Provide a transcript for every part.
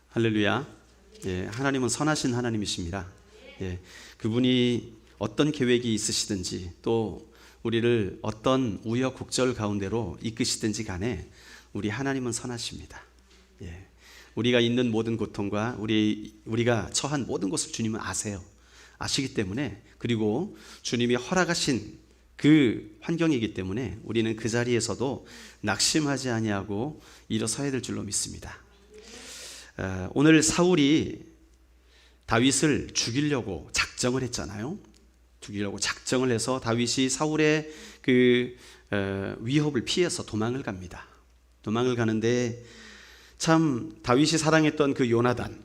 할렐루야. 예, 하나님은 선하신 하나님이십니다. 예, 그분이 어떤 계획이 있으시든지 또 우리를 어떤 우여곡절 가운데로 이끄시든지 간에 우리 하나님은 선하십니다. 예, 우리가 있는 모든 고통과 우리가 처한 모든 것을 주님은 아세요. 아시기 때문에, 그리고 주님이 허락하신 그 환경이기 때문에 우리는 그 자리에서도 낙심하지 아니하고 일어서야 될 줄로 믿습니다. 오늘 사울이 다윗을 죽이려고 작정을 했잖아요. 죽이려고 작정을 해서 다윗이 사울의 그 위협을 피해서 도망을 갑니다. 도망을 가는데 참 다윗이 사랑했던 그 요나단,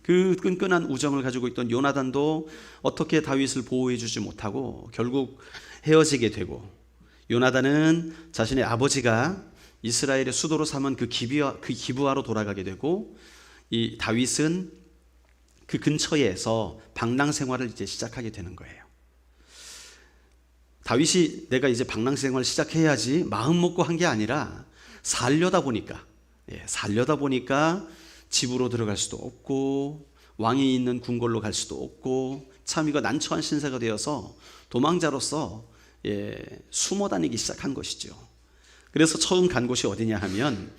그 끈끈한 우정을 가지고 있던 요나단도 어떻게 다윗을 보호해 주지 못하고 결국 헤어지게 되고, 요나단은 자신의 아버지가 이스라엘의 수도로 삼은 그 기브아로 돌아가게 되고, 이 다윗은 그 근처에서 방랑 생활을 이제 시작하게 되는 거예요. 다윗이 내가 이제 방랑 생활을 시작해야지 마음 먹고 한 게 아니라 살려다 보니까 집으로 들어갈 수도 없고 왕이 있는 궁궐로 갈 수도 없고 참 이거 난처한 신세가 되어서 도망자로서 숨어 다니기 시작한 것이죠. 그래서 처음 간 곳이 어디냐 하면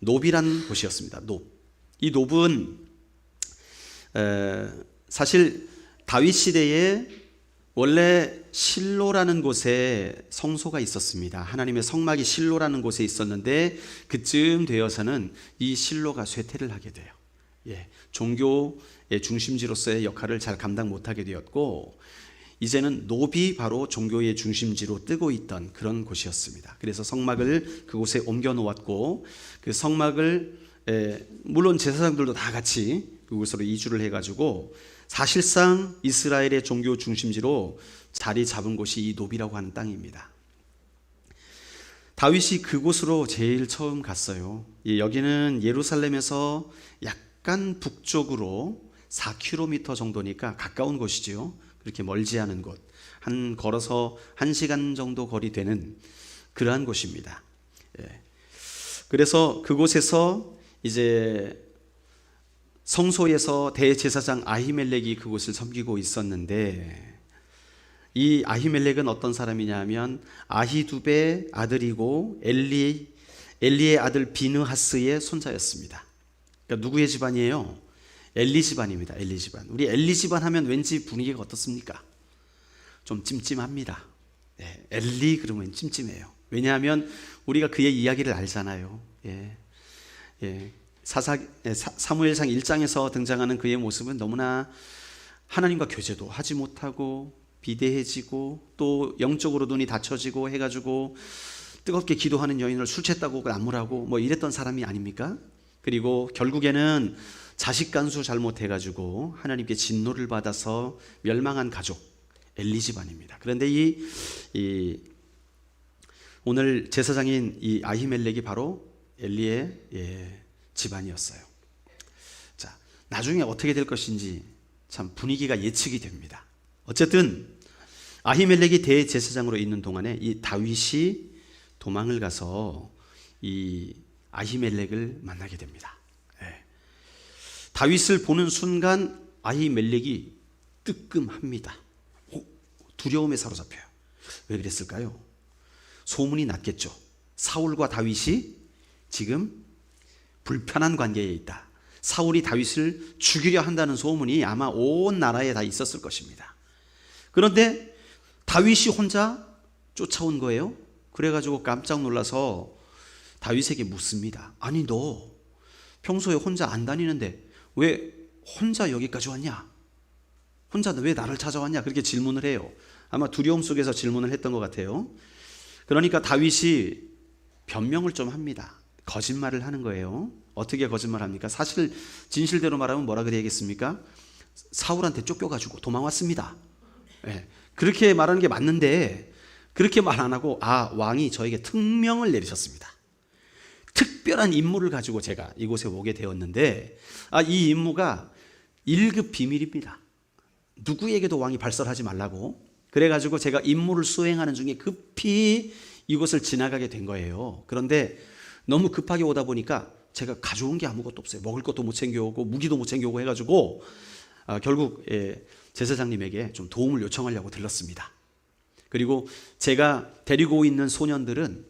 노비란 곳이었습니다. 이 놉은 사실 다윗 시대에 원래 실로라는 곳에 성소가 있었습니다. 하나님의 성막이 실로라는 곳에 있었는데 그쯤 되어서는 이 실로가 쇠퇴를 하게 돼요. 종교의 중심지로서의 역할을 잘 감당 못하게 되었고, 이제는 놉이 바로 종교의 중심지로 뜨고 있던 그런 곳이었습니다. 그래서 성막을 그곳에 옮겨 놓았고, 그 성막을 물론 제사장들도 다 같이 그곳으로 이주를 해가지고 사실상 이스라엘의 종교 중심지로 자리 잡은 곳이 이 놉이라고 하는 땅입니다. 다윗이 그곳으로 제일 처음 갔어요. 여기는 예루살렘에서 약간 북쪽으로 4km 정도니까 가까운 곳이죠. 그렇게 멀지 않은 곳, 걸어서 1시간 정도 거리 되는 그러한 곳입니다. 그래서 그곳에서 이제 성소에서 대제사장 아히멜렉이 그곳을 섬기고 있었는데, 이 아히멜렉은 어떤 사람이냐 하면 아히두베의 아들이고 엘리의 아들 비느하스의 손자였습니다. 그러니까 누구의 집안이에요? 엘리 집안입니다. 엘리 집안. 우리 엘리 집안 하면 왠지 분위기가 어떻습니까? 좀 찜찜합니다. 엘리 그러면 찜찜해요. 왜냐하면 우리가 그의 이야기를 알잖아요. 사무엘상 1장에서 등장하는 그의 모습은 너무나 하나님과 교제도 하지 못하고 비대해지고 또 영적으로 눈이 닫혀지고 해가지고 뜨겁게 기도하는 여인을 술 취했다고 나무라고 뭐 이랬던 사람이 아닙니까? 그리고 결국에는 자식 간수 잘못해가지고 하나님께 진노를 받아서 멸망한 가족 엘리 집안입니다. 그런데 이 오늘 제사장인 이 아히멜렉이 바로 엘리의 집안이었어요. 자, 나중에 어떻게 될 것인지 참 분위기가 예측이 됩니다. 어쨌든 아히멜렉이 대제사장으로 있는 동안에 이 다윗이 도망을 가서 이 아히멜렉을 만나게 됩니다. 다윗을 보는 순간 아히멜렉이 뜨끔합니다. 두려움에 사로잡혀요. 왜 그랬을까요? 소문이 났겠죠. 사울과 다윗이 지금 불편한 관계에 있다. 사울이 다윗을 죽이려 한다는 소문이 아마 온 나라에 다 있었을 것입니다. 그런데 다윗이 혼자 쫓아온 거예요. 그래가지고 깜짝 놀라서 다윗에게 묻습니다. 아니 너 평소에 혼자 안 다니는데 왜 혼자 여기까지 왔냐? 혼자 왜 나를 찾아왔냐? 그렇게 질문을 해요. 아마 두려움 속에서 질문을 했던 것 같아요. 그러니까 다윗이 변명을 좀 합니다. 거짓말을 하는 거예요. 어떻게 거짓말합니까? 사실 진실대로 말하면 뭐라 그래야겠습니까? 사울한테 쫓겨가지고 도망왔습니다. 그렇게 말하는 게 맞는데 그렇게 말 안 하고 왕이 저에게 특명을 내리셨습니다. 특별한 임무를 가지고 제가 이곳에 오게 되었는데 이 임무가 1급 비밀입니다. 누구에게도 왕이 발설하지 말라고. 그래가지고 제가 임무를 수행하는 중에 급히 이곳을 지나가게 된 거예요. 그런데 너무 급하게 오다 보니까 제가 가져온 게 아무것도 없어요. 먹을 것도 못 챙겨오고 무기도 못 챙겨오고 해가지고 결국 제사장님에게 좀 도움을 요청하려고 들렀습니다. 그리고 제가 데리고 있는 소년들은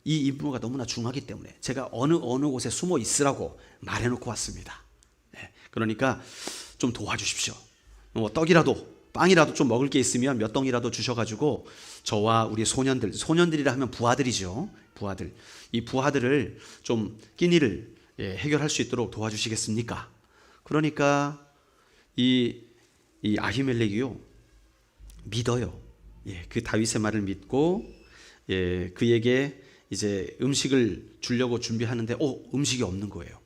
이 임무가 너무나 중하기 때문에 제가 어느 곳에 숨어 있으라고 말해놓고 왔습니다. 그러니까 좀 도와주십시오. 떡이라도 빵이라도 좀 먹을 게 있으면 몇 덩이라도 주셔가지고 저와 우리 소년들이라 하면 부하들이죠. 부하들. 이 부하들을 좀 끼니를 해결할 수 있도록 도와주시겠습니까? 그러니까 이 아히멜렉이요 믿어요. 그 다윗의 말을 믿고 그에게 이제 음식을 주려고 준비하는데 음식이 없는 거예요.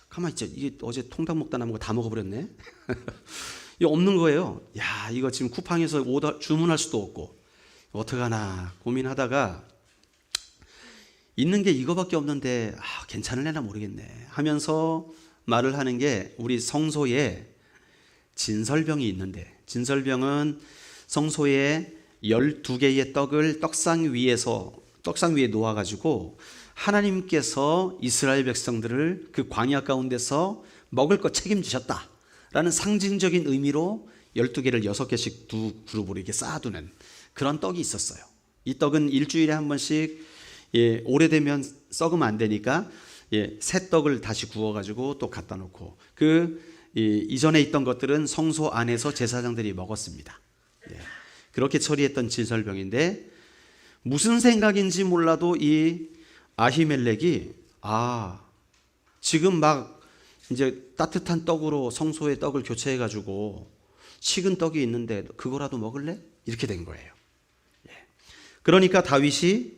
가만 있자. 이게 어제 통닭 먹다 남은 거 다 먹어버렸네. 이거 없는 거예요. 야, 이거 지금 쿠팡에서 주문할 수도 없고 어떡하나 고민하다가 있는 게 이거밖에 없는데 괜찮을래나 모르겠네 하면서 말을 하는 게 우리 성소에 진설병이 있는데, 진설병은 성소에 12개의 떡을 떡상 위에 놓아가지고 하나님께서 이스라엘 백성들을 그 광야 가운데서 먹을 것 책임지셨다라는 상징적인 의미로 12개를 6개씩 두 그룹으로 이렇게 쌓아두는 그런 떡이 있었어요. 이 떡은 일주일에 한 번씩 오래되면 썩으면 안 되니까 새 떡을 다시 구워가지고 또 갖다 놓고 이전에 있던 것들은 성소 안에서 제사장들이 먹었습니다. 그렇게 처리했던 진설병인데 무슨 생각인지 몰라도 이 아히멜렉이 지금 막 이제 따뜻한 떡으로 성소의 떡을 교체해가지고 식은 떡이 있는데 그거라도 먹을래? 이렇게 된 거예요. 그러니까 다윗이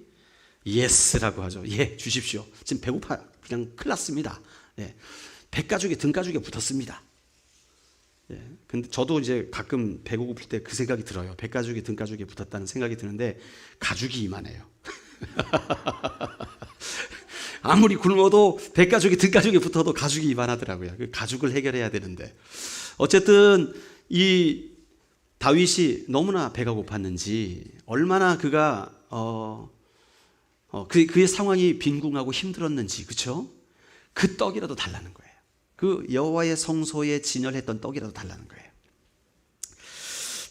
예스라고 하죠. 주십시오. 지금 배고파 그냥 큰일 났습니다. 백가죽에 등가죽에 붙었습니다. 근데 저도 이제 가끔 배고플 때 그 생각이 들어요. 백가죽이 등가죽에 붙었다는 생각이 드는데 가죽이 이만해요. 아무리 굶어도 백가죽이 등가죽에 붙어도 가죽이 이만하더라고요. 그 가죽을 해결해야 되는데 어쨌든 이 다윗이 너무나 배가 고팠는지 얼마나 그가 그의 상황이 빈궁하고 힘들었는지, 그렇죠? 그 떡이라도 달라는 거예요. 그 여호와의 성소에 진열했던 떡이라도 달라는 거예요.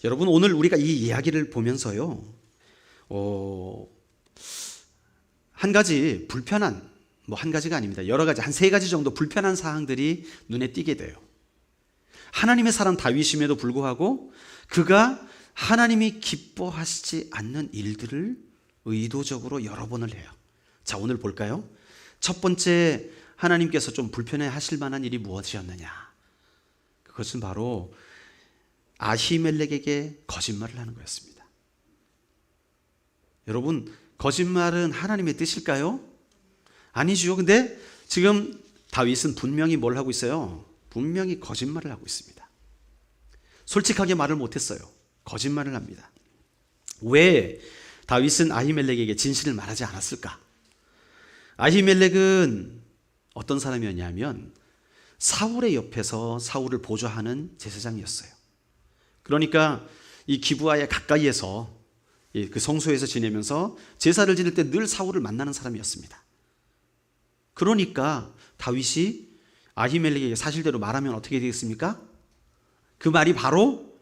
여러분, 오늘 우리가 이 이야기를 보면서요, 한 가지 불편한, 한 가지가 아닙니다. 여러 가지, 한 3가지 정도 불편한 사항들이 눈에 띄게 돼요. 하나님의 사람 다윗임에도 불구하고 그가 하나님이 기뻐하시지 않는 일들을 의도적으로 여러 번을 해요. 자, 오늘 볼까요? 첫 번째, 하나님께서 좀 불편해 하실 만한 일이 무엇이었느냐? 그것은 바로 아히멜렉에게 거짓말을 하는 거였습니다. 여러분, 거짓말은 하나님의 뜻일까요? 아니죠. 근데 지금 다윗은 분명히 뭘 하고 있어요? 분명히 거짓말을 하고 있습니다. 솔직하게 말을 못했어요. 거짓말을 합니다. 왜 다윗은 아히멜렉에게 진실을 말하지 않았을까? 아히멜렉은 어떤 사람이었냐면 사울의 옆에서 사울을 보좌하는 제사장이었어요. 그러니까 이 기브아의 가까이에서 그 성소에서 지내면서 제사를 지낼 때 늘 사울을 만나는 사람이었습니다. 그러니까 다윗이 아히멜렉에게 사실대로 말하면 어떻게 되겠습니까? 그 말이 바로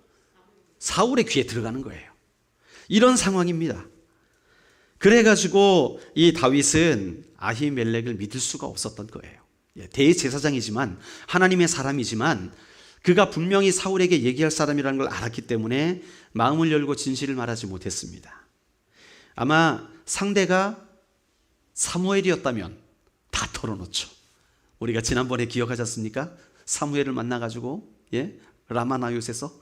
사울의 귀에 들어가는 거예요. 이런 상황입니다. 그래가지고 이 다윗은 아히멜렉을 믿을 수가 없었던 거예요. 대제사장이지만 하나님의 사람이지만 그가 분명히 사울에게 얘기할 사람이라는 걸 알았기 때문에 마음을 열고 진실을 말하지 못했습니다. 아마 상대가 사무엘이었다면 다 털어놓죠. 우리가 지난번에 기억하지 않습니까? 사무엘을 만나가지고 라마나요스에서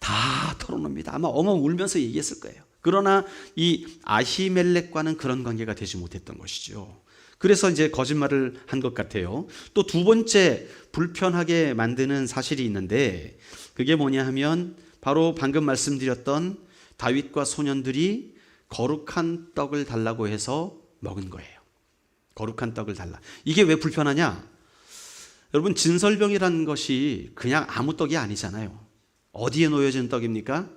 다 털어놓습니다. 아마 엉엉 울면서 얘기했을 거예요. 그러나 이 아히멜렉과는 그런 관계가 되지 못했던 것이죠. 그래서 이제 거짓말을 한 것 같아요. 또 두 번째 불편하게 만드는 사실이 있는데 그게 뭐냐 하면 바로 방금 말씀드렸던 다윗과 소년들이 거룩한 떡을 달라고 해서 먹은 거예요. 거룩한 떡을 달라. 이게 왜 불편하냐? 여러분, 진설병이라는 것이 그냥 아무 떡이 아니잖아요. 어디에 놓여진 떡입니까?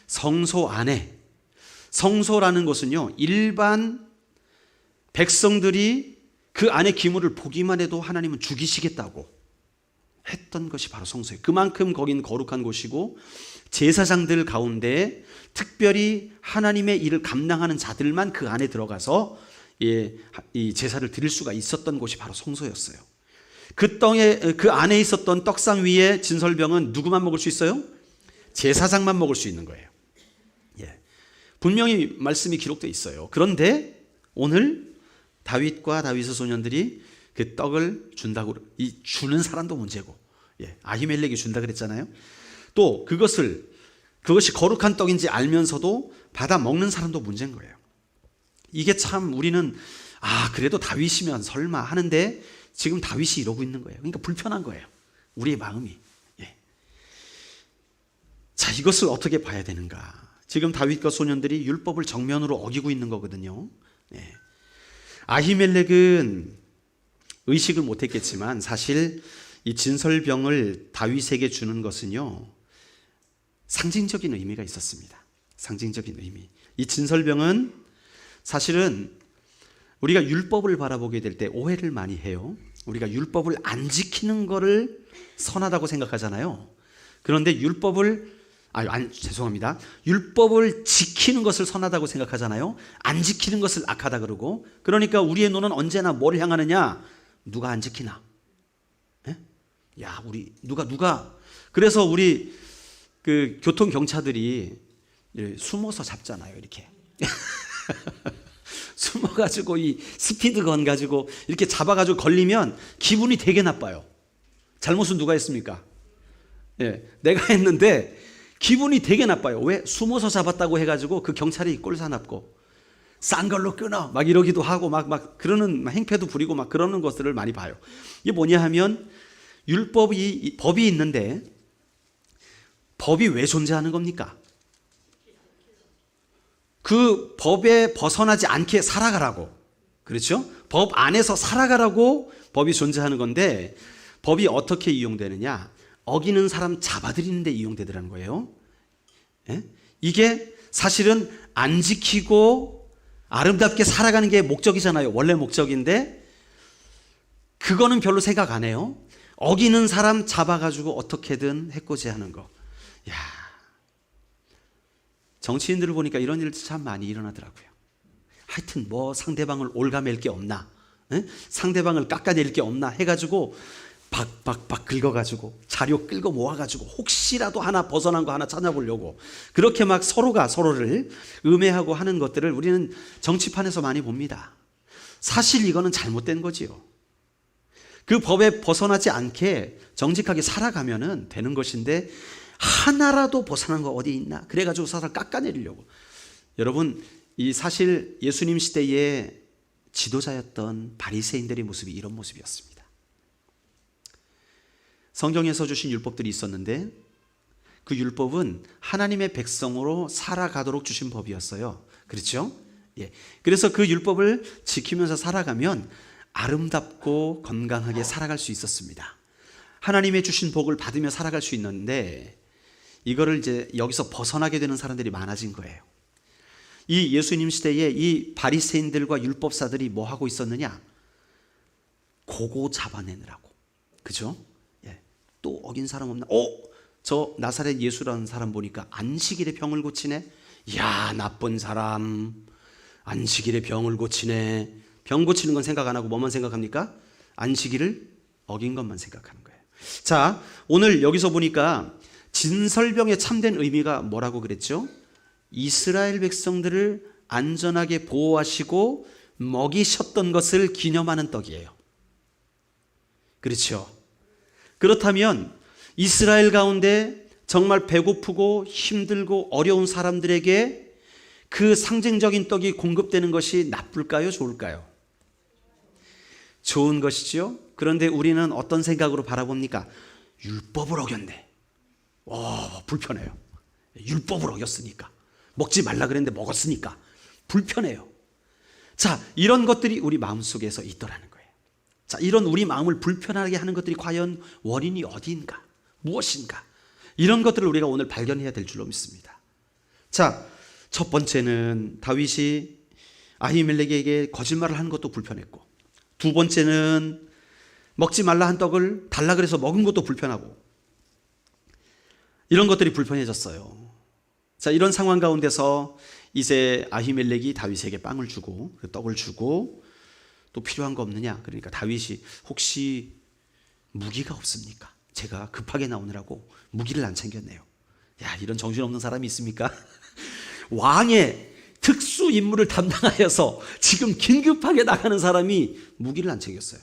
성소 안에. 성소라는 것은요, 일반 백성들이 그 안의 기물을 보기만 해도 하나님은 죽이시겠다고 했던 것이 바로 성소예요. 그만큼 거긴 거룩한 곳이고 제사장들 가운데 특별히 하나님의 일을 감당하는 자들만 그 안에 들어가서 이 제사를 드릴 수가 있었던 곳이 바로 성소였어요. 그 안에 있었던 떡상 위에 진설병은 누구만 먹을 수 있어요? 제사장만 먹을 수 있는 거예요. 분명히 말씀이 기록되어 있어요. 그런데 오늘 다윗과 다윗의 소년들이 그 떡을 준다고, 이 주는 사람도 문제고, 아히멜렉이 준다 그랬잖아요. 또 그것이 거룩한 떡인지 알면서도 받아 먹는 사람도 문제인 거예요. 이게 참 우리는 그래도 다윗이면 설마 하는데 지금 다윗이 이러고 있는 거예요. 그러니까 불편한 거예요. 우리의 마음이. 자, 이것을 어떻게 봐야 되는가? 지금 다윗과 소년들이 율법을 정면으로 어기고 있는 거거든요. 아히멜렉은 의식을 못했겠지만 사실 이 진설병을 다윗에게 주는 것은요, 상징적인 의미가 있었습니다. 상징적인 의미. 이 진설병은 사실은 우리가 율법을 바라보게 될 때 오해를 많이 해요. 우리가 율법을 안 지키는 거를 선하다고 생각하잖아요. 그런데 율법을 지키는 것을 선하다고 생각하잖아요. 안 지키는 것을 악하다 그러고. 그러니까 우리의 눈은 언제나 뭘 향하느냐? 누가 안 지키나? 누가 그래서 우리 그 교통 경차들이 숨어서 잡잖아요. 이렇게 숨어가지고 이 스피드건 가지고 이렇게 잡아가지고 걸리면 기분이 되게 나빠요. 잘못은 누가 했습니까? 내가 했는데 기분이 되게 나빠요. 왜? 숨어서 잡았다고 해가지고 그 경찰이 꼴사납고 싼 걸로 끊어 막 이러기도 하고 막 그러는 행패도 부리고 막 그러는 것들을 많이 봐요. 이게 뭐냐 하면 법이 있는데 법이 왜 존재하는 겁니까? 그 법에 벗어나지 않게 살아가라고. 그렇죠? 법 안에서 살아가라고 법이 존재하는 건데 법이 어떻게 이용되느냐? 어기는 사람 잡아들이는 데 이용되더라는 거예요. 이게 사실은 안 지키고 아름답게 살아가는 게 목적이잖아요. 원래 목적인데 그거는 별로 생각 안 해요. 어기는 사람 잡아가지고 어떻게든 해코지 하는 거. 정치인들을 보니까 이런 일들 참 많이 일어나더라고요. 하여튼 상대방을 올가맬 게 없나, 상대방을 깎아낼 게 없나 해가지고 박박박 긁어가지고 자료 끌고 모아가지고 혹시라도 하나 벗어난 거 하나 찾아보려고 그렇게 막 서로가 서로를 음해하고 하는 것들을 우리는 정치판에서 많이 봅니다. 사실 이거는 잘못된 거지요. 그 법에 벗어나지 않게 정직하게 살아가면 되는 것인데 하나라도 벗어난 거 어디 있나? 그래가지고 사람을 깎아내리려고. 여러분, 이 사실 예수님 시대의 지도자였던 바리새인들의 모습이 이런 모습이었습니다. 성경에서 주신 율법들이 있었는데 그 율법은 하나님의 백성으로 살아가도록 주신 법이었어요. 그렇죠? 그래서 그 율법을 지키면서 살아가면 아름답고 건강하게 살아갈 수 있었습니다. 하나님의 주신 복을 받으며 살아갈 수 있는데 이거를 이제 여기서 벗어나게 되는 사람들이 많아진 거예요. 이 예수님 시대에 이 바리새인들과 율법사들이 뭐 하고 있었느냐? 고고 잡아내느라고. 그죠? 또 어긴 사람 없나? 저 나사렛 예수라는 사람 보니까 안식일에 병을 고치네. 야, 나쁜 사람. 안식일에 병을 고치네. 병 고치는 건 생각 안 하고 뭐만 생각합니까? 안식일을 어긴 것만 생각하는 거예요. 자, 오늘 여기서 보니까 진설병의 참된 의미가 뭐라고 그랬죠? 이스라엘 백성들을 안전하게 보호하시고 먹이셨던 것을 기념하는 떡이에요. 그렇죠? 그렇다면 이스라엘 가운데 정말 배고프고 힘들고 어려운 사람들에게 그 상징적인 떡이 공급되는 것이 나쁠까요? 좋을까요? 좋은 것이죠. 그런데 우리는 어떤 생각으로 바라봅니까? 율법을 어겼네. 불편해요. 율법을 어겼으니까. 먹지 말라 그랬는데 먹었으니까 불편해요. 자, 이런 것들이 우리 마음속에서 있더라는 거예요. 자, 이런 우리 마음을 불편하게 하는 것들이 과연 원인이 어디인가? 무엇인가? 이런 것들을 우리가 오늘 발견해야 될 줄로 믿습니다. 자, 첫 번째는 다윗이 아히멜렉에게 거짓말을 하는 것도 불편했고, 두 번째는 먹지 말라 한 떡을 달라 그래서 먹은 것도 불편하고, 이런 것들이 불편해졌어요. 자, 이런 상황 가운데서 이제 아히멜렉이 다윗에게 빵을 주고 그 떡을 주고, 또 필요한 거 없느냐, 그러니까 다윗이 혹시 무기가 없습니까? 제가 급하게 나오느라고 무기를 안 챙겼네요. 야, 이런 정신없는 사람이 있습니까? 왕의 특수 임무를 담당하여서 지금 긴급하게 나가는 사람이 무기를 안 챙겼어요.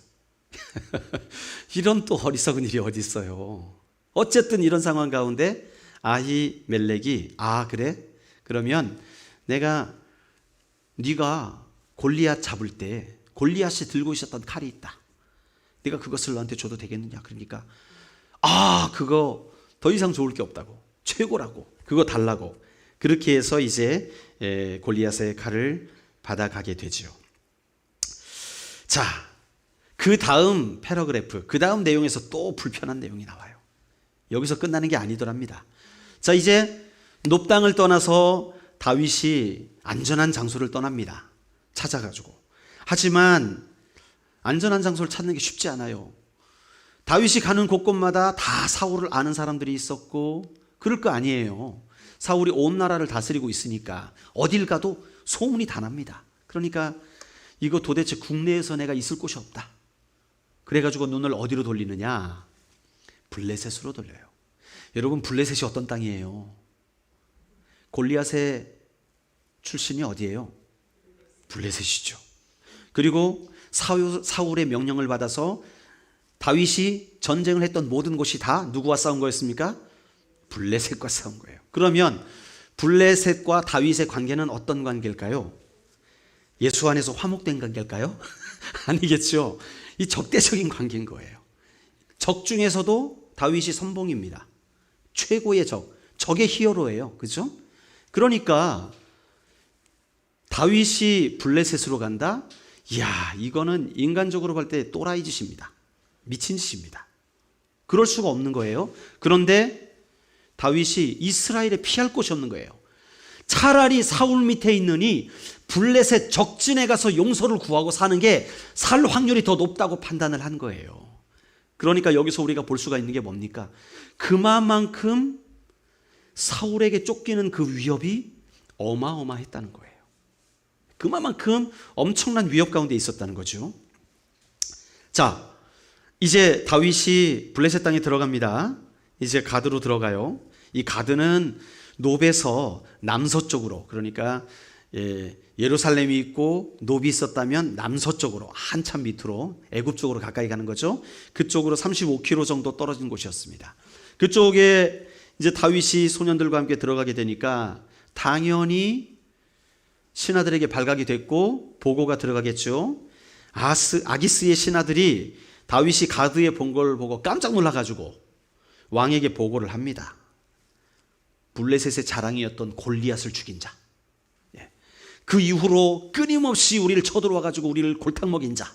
이런 또 어리석은 일이 어디 있어요. 어쨌든 이런 상황 가운데 아히멜렉이 그래? 그러면 네가 골리앗 잡을 때 골리앗이 들고 있었던 칼이 있다. 네가 그것을 너한테 줘도 되겠느냐? 그러니까 그거 더 이상 좋을 게 없다고, 최고라고, 그거 달라고. 그렇게 해서 이제 골리앗의 칼을 받아가게 되죠. 자, 그 다음 패러그래프, 그 다음 내용에서 또 불편한 내용이 나와요. 여기서 끝나는 게 아니더랍니다. 자, 이제 놉당을 떠나서 다윗이 안전한 장소를 떠납니다. 찾아가지고. 하지만 안전한 장소를 찾는 게 쉽지 않아요. 다윗이 가는 곳곳마다 다 사울을 아는 사람들이 있었고, 그럴 거 아니에요. 사울이 온 나라를 다스리고 있으니까 어딜 가도 소문이 다 납니다. 그러니까 이거 도대체 국내에서 내가 있을 곳이 없다. 그래가지고 눈을 어디로 돌리느냐? 블레셋으로 돌려요. 여러분, 블레셋이 어떤 땅이에요? 골리앗의 출신이 어디예요? 블레셋이죠. 그리고 사울의 명령을 받아서 다윗이 전쟁을 했던 모든 곳이 다 누구와 싸운 거였습니까? 블레셋과 싸운 거예요. 그러면 블레셋과 다윗의 관계는 어떤 관계일까요? 예수 안에서 화목된 관계일까요? 아니겠죠. 이 적대적인 관계인 거예요. 적 중에서도 다윗이 선봉입니다. 최고의 적의 히어로예요. 그렇죠? 그러니까 다윗이 블레셋으로 간다? 이야, 이거는 인간적으로 볼 때 또라이 짓입니다. 미친 짓입니다. 그럴 수가 없는 거예요. 그런데 다윗이 이스라엘에 피할 곳이 없는 거예요. 차라리 사울 밑에 있느니 블레셋 적진에 가서 용서를 구하고 사는 게 살 확률이 더 높다고 판단을 한 거예요. 그러니까 여기서 우리가 볼 수가 있는 게 뭡니까? 그만큼 사울에게 쫓기는 그 위협이 어마어마했다는 거예요. 그만큼 엄청난 위협 가운데 있었다는 거죠. 자, 이제 다윗이 블레셋 땅에 들어갑니다. 이제 가드로 들어가요. 이 가드는 노베에서 남서쪽으로, 그러니까 예루살렘이 있고 노비 있었다면 남서쪽으로 한참 밑으로 애굽 쪽으로 가까이 가는 거죠. 그쪽으로 35km 정도 떨어진 곳이었습니다. 그쪽에 이제 다윗이 소년들과 함께 들어가게 되니까 당연히 신하들에게 발각이 됐고 보고가 들어가겠죠. 아기스의 신하들이 다윗이 가드에 본 걸 보고 깜짝 놀라가지고 왕에게 보고를 합니다. 블레셋의 자랑이었던 골리앗을 죽인 자, 그 이후로 끊임없이 우리를 쳐들어와가지고 우리를 골탕 먹인 자,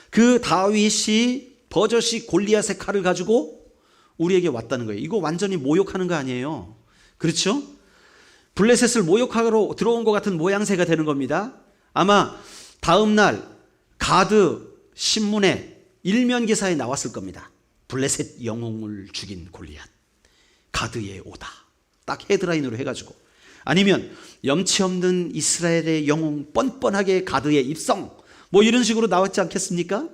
그 다윗이 버젓이 골리앗의 칼을 가지고 우리에게 왔다는 거예요. 이거 완전히 모욕하는 거 아니에요? 그렇죠? 블레셋을 모욕하러 들어온 것 같은 모양새가 되는 겁니다. 아마 다음 날 가드 신문에 일면 기사에 나왔을 겁니다. 블레셋 영웅을 죽인 골리앗, 가드에 오다. 딱 헤드라인으로 해가지고. 아니면 염치 없는 이스라엘의 영웅 뻔뻔하게 가드에 입성, 뭐 이런 식으로 나왔지 않겠습니까?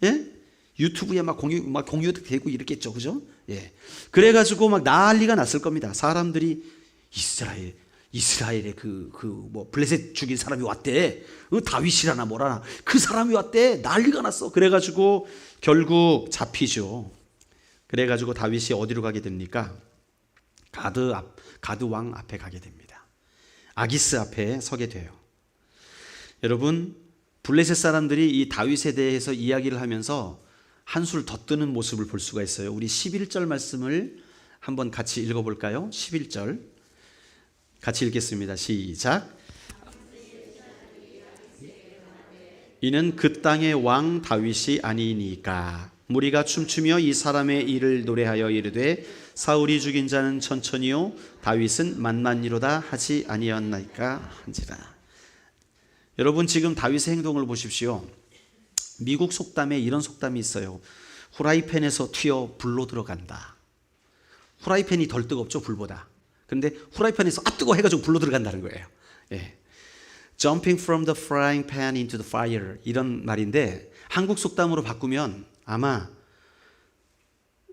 예? 유튜브에 막 공유되고 이랬겠죠, 그죠? 예. 그래가지고 막 난리가 났을 겁니다. 사람들이 이스라엘의 뭐 블레셋 죽인 사람이 왔대. 다윗이라나 뭐라나 그 사람이 왔대. 난리가 났어. 그래가지고 결국 잡히죠. 그래가지고 다윗이 어디로 가게 됩니까? 가드 왕 앞에 가게 됩니다. 아기스 앞에 서게 돼요. 여러분, 블레셋 사람들이 이 다윗에 대해서 이야기를 하면서 한술 더 뜨는 모습을 볼 수가 있어요. 우리 11절 말씀을 한번 같이 읽어볼까요? 11절 같이 읽겠습니다. 시작. 이는 그 땅의 왕 다윗이 아니니까 무리가 춤추며 이 사람의 일을 노래하여 이르되 사울이 죽인 자는 천천히요 다윗은 만만히로다 하지 아니었나이까 한지라. 여러분, 지금 다윗의 행동을 보십시오. 미국 속담에 이런 속담이 있어요. 후라이팬에서 튀어 불로 들어간다. 후라이팬이 덜 뜨겁죠, 불보다. 그런데 후라이팬에서 뜨거워 해가지고 불로 들어간다는 거예요. 예. Jumping from the frying pan into the fire, 이런 말인데 한국 속담으로 바꾸면 아마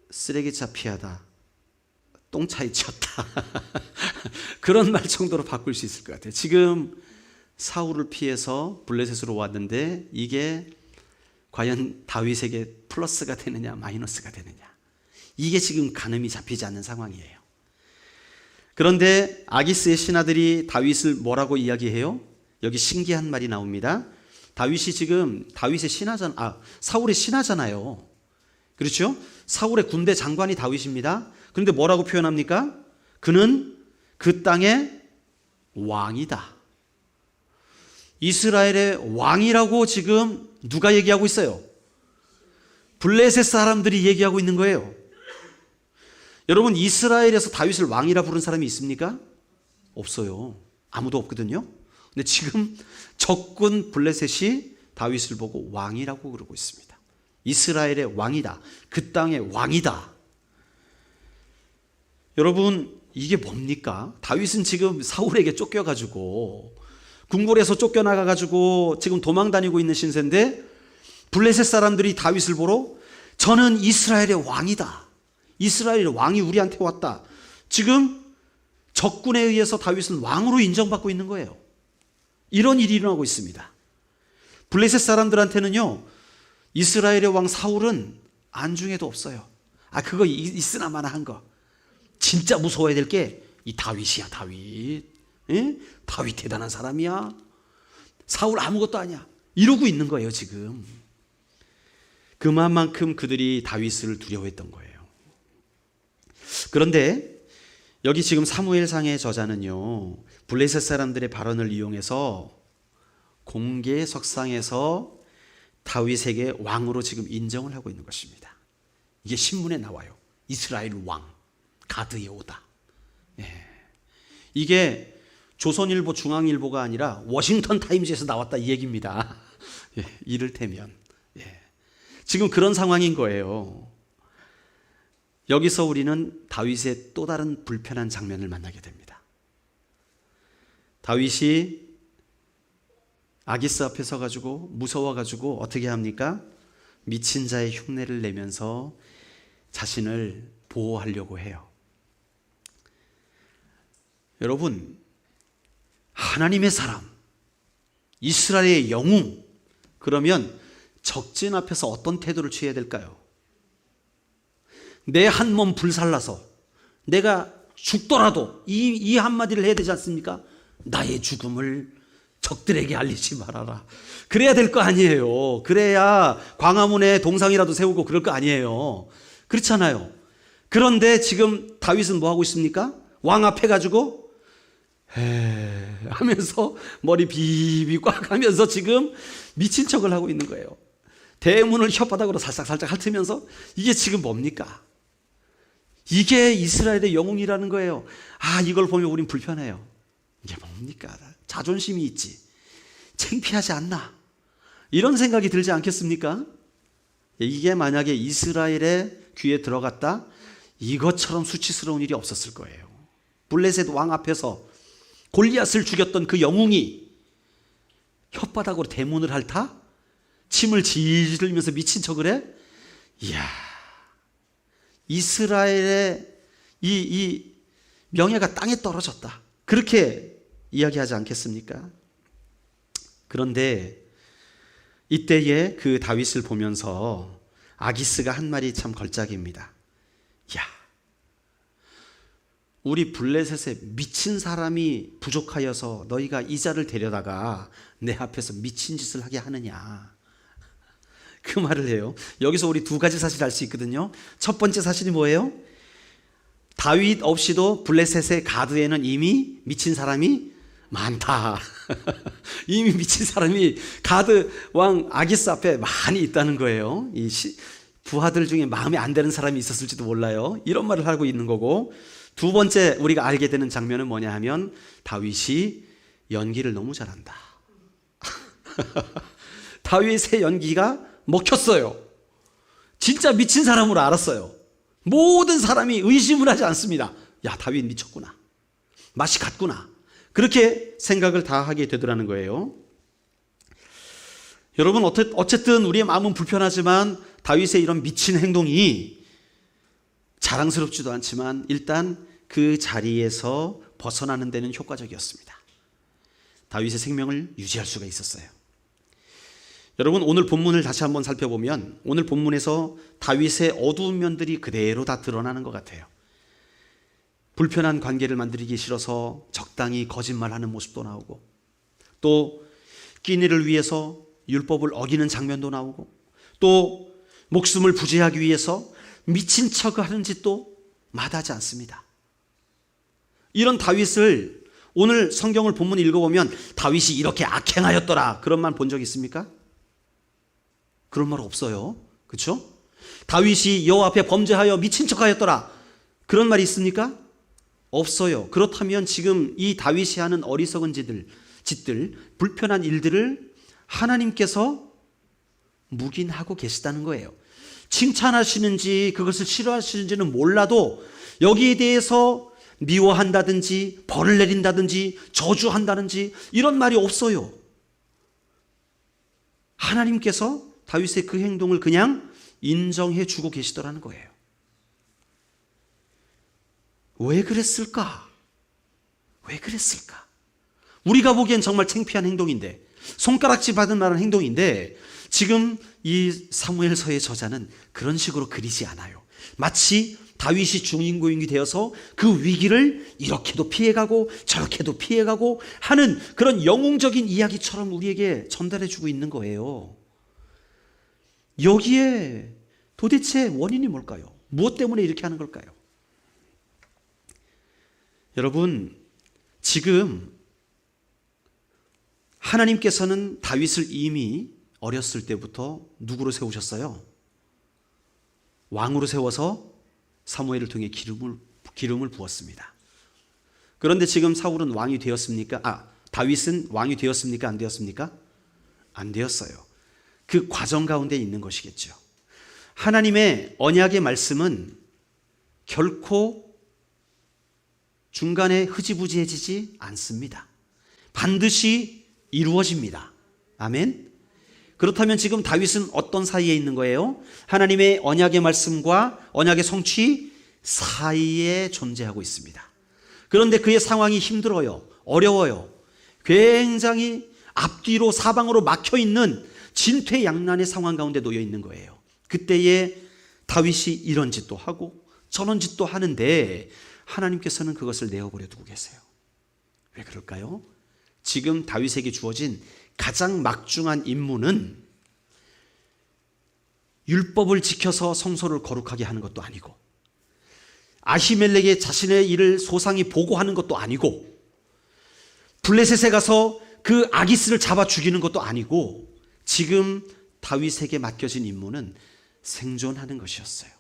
쓰레기차 피하다, 똥차에 치였다 그런 말 정도로 바꿀 수 있을 것 같아요. 지금 사울을 피해서 블레셋으로 왔는데 이게 과연 다윗에게 플러스가 되느냐 마이너스가 되느냐, 이게 지금 가늠이 잡히지 않는 상황이에요. 그런데 아기스의 신하들이 다윗을 뭐라고 이야기해요? 여기 신기한 말이 나옵니다. 다윗이 지금 사울의 신하잖아요. 그렇죠? 사울의 군대 장관이 다윗입니다. 그런데 뭐라고 표현합니까? 그는 그 땅의 왕이다. 이스라엘의 왕이라고 지금 누가 얘기하고 있어요? 블레셋 사람들이 얘기하고 있는 거예요. 여러분, 이스라엘에서 다윗을 왕이라 부른 사람이 있습니까? 없어요. 아무도 없거든요. 근데 지금 적군 블레셋이 다윗을 보고 왕이라고 그러고 있습니다. 이스라엘의 왕이다. 그 땅의 왕이다. 여러분, 이게 뭡니까? 다윗은 지금 사울에게 쫓겨가지고 궁궐에서 쫓겨나가가지고 지금 도망다니고 있는 신세인데 블레셋 사람들이 다윗을 보러 저는 이스라엘의 왕이다. 이스라엘의 왕이 우리한테 왔다. 지금 적군에 의해서 다윗은 왕으로 인정받고 있는 거예요. 이런 일이 일어나고 있습니다. 블레셋 사람들한테는요, 이스라엘의 왕 사울은 안중에도 없어요. 그거 있으나 마나 한 거. 진짜 무서워야 될 게 이 다윗이야, 다윗. 에? 다윗 대단한 사람이야. 사울 아무것도 아니야. 이러고 있는 거예요, 지금. 그만큼 그들이 다윗을 두려워했던 거예요. 그런데 여기 지금 사무엘상의 저자는요, 블레셋 사람들의 발언을 이용해서 공개석상에서 다윗에게 왕으로 지금 인정을 하고 있는 것입니다. 이게 신문에 나와요. 이스라엘 왕 가드에 오다. 예. 이게 조선일보, 중앙일보가 아니라 워싱턴 타임즈에서 나왔다 이 얘기입니다. 예, 이를테면 지금 그런 상황인 거예요. 여기서 우리는 다윗의 또 다른 불편한 장면을 만나게 됩니다. 다윗이 아기스 앞에 서가지고 무서워가지고 어떻게 합니까? 미친 자의 흉내를 내면서 자신을 보호하려고 해요. 여러분, 하나님의 사람, 이스라엘의 영웅, 그러면 적진 앞에서 어떤 태도를 취해야 될까요? 내 한 몸 불살라서 내가 죽더라도 이 한마디를 해야 되지 않습니까? 나의 죽음을 적들에게 알리지 말아라. 그래야 될 거 아니에요. 그래야 광화문에 동상이라도 세우고 그럴 거 아니에요. 그렇잖아요. 그런데 지금 다윗은 뭐 하고 있습니까? 왕 앞에 가지고 하면서 머리 비비 꽉 하면서 지금 미친 척을 하고 있는 거예요. 대문을 혓바닥으로 살짝살짝 핥으면서 이게 지금 뭡니까? 이게 이스라엘의 영웅이라는 거예요. 이걸 보면 우린 불편해요. 이게 뭡니까? 자존심이 있지. 창피하지 않나? 이런 생각이 들지 않겠습니까? 이게 만약에 이스라엘의 귀에 들어갔다? 이것처럼 수치스러운 일이 없었을 거예요. 블레셋 왕 앞에서 골리앗을 죽였던 그 영웅이 혓바닥으로 대문을 핥아? 침을 질질 흘리면서 미친 척을 해? 이야, 이스라엘의 이 명예가 땅에 떨어졌다. 그렇게 이야기하지 않겠습니까? 그런데 이때에 그 다윗을 보면서 아기스가 한 말이 참 걸작입니다. 야, 우리 블레셋에 미친 사람이 부족하여서 너희가 이 자를 데려다가 내 앞에서 미친 짓을 하게 하느냐. 그 말을 해요. 여기서 우리 두 가지 사실을 알 수 있거든요. 첫 번째 사실이 뭐예요? 다윗 없이도 블레셋의 가드에는 이미 미친 사람이 많다. 이미 미친 사람이 가드 왕 아기스 앞에 많이 있다는 거예요. 이 부하들 중에 마음에 안 드는 사람이 있었을지도 몰라요. 이런 말을 하고 있는 거고, 두 번째 우리가 알게 되는 장면은 뭐냐 하면 다윗이 연기를 너무 잘한다. 다윗의 연기가 먹혔어요. 진짜 미친 사람으로 알았어요. 모든 사람이 의심을 하지 않습니다. 야, 다윗 미쳤구나. 맛이 갔구나. 그렇게 생각을 다 하게 되더라는 거예요. 여러분, 어쨌든 우리의 마음은 불편하지만 다윗의 이런 미친 행동이 자랑스럽지도 않지만 일단 그 자리에서 벗어나는 데는 효과적이었습니다. 다윗의 생명을 유지할 수가 있었어요. 여러분, 오늘 본문을 다시 한번 살펴보면 오늘 본문에서 다윗의 어두운 면들이 그대로 다 드러나는 것 같아요. 불편한 관계를 만들기 싫어서 적당히 거짓말하는 모습도 나오고, 또 끼니를 위해서 율법을 어기는 장면도 나오고, 또 목숨을 부지하기 위해서 미친 척하는 짓도 마다하지 않습니다. 이런 다윗을 오늘 성경을 본문 읽어보면 다윗이 이렇게 악행하였더라 그런 말 본 적 있습니까? 그런 말 없어요. 그렇죠? 다윗이 여호와 앞에 범죄하여 미친 척하였더라 그런 말이 있습니까? 없어요. 그렇다면 지금 이 다윗이 하는 어리석은 짓들, 불편한 일들을 하나님께서 묵인하고 계시다는 거예요. 칭찬하시는지 그것을 싫어하시는지는 몰라도 여기에 대해서 미워한다든지 벌을 내린다든지 저주한다든지 이런 말이 없어요. 하나님께서 다윗의 그 행동을 그냥 인정해 주고 계시더라는 거예요. 왜 그랬을까? 왜 그랬을까? 우리가 보기엔 정말 창피한 행동인데, 손가락질 받은 만한 행동인데, 지금 이 사무엘서의 저자는 그런 식으로 그리지 않아요. 마치 다윗이 주인공이 되어서 그 위기를 이렇게도 피해가고 저렇게도 피해가고 하는 그런 영웅적인 이야기처럼 우리에게 전달해주고 있는 거예요. 여기에 도대체 원인이 뭘까요? 무엇 때문에 이렇게 하는 걸까요? 여러분, 지금 하나님께서는 다윗을 이미 어렸을 때부터 누구로 세우셨어요? 왕으로 세워서 사무엘을 통해 기름을 부었습니다. 그런데 지금 사울은 왕이 되었습니까? 다윗은 왕이 되었습니까? 안 되었습니까? 안 되었어요. 그 과정 가운데 있는 것이겠죠. 하나님의 언약의 말씀은 결코 중간에 흐지부지해지지 않습니다. 반드시 이루어집니다. 아멘. 그렇다면 지금 다윗은 어떤 사이에 있는 거예요? 하나님의 언약의 말씀과 언약의 성취 사이에 존재하고 있습니다. 그런데 그의 상황이 힘들어요. 어려워요. 굉장히 앞뒤로 사방으로 막혀있는 진퇴양난의 상황 가운데 놓여 있는 거예요. 그때에 다윗이 이런 짓도 하고 저런 짓도 하는데 하나님께서는 그것을 내어버려 두고 계세요. 왜 그럴까요? 지금 다윗에게 주어진 가장 막중한 임무는 율법을 지켜서 성소를 거룩하게 하는 것도 아니고, 아히멜렉의 자신의 일을 소상히 보고하는 것도 아니고, 블레셋에 가서 그 아기스를 잡아 죽이는 것도 아니고, 지금 다윗에게 맡겨진 임무는 생존하는 것이었어요.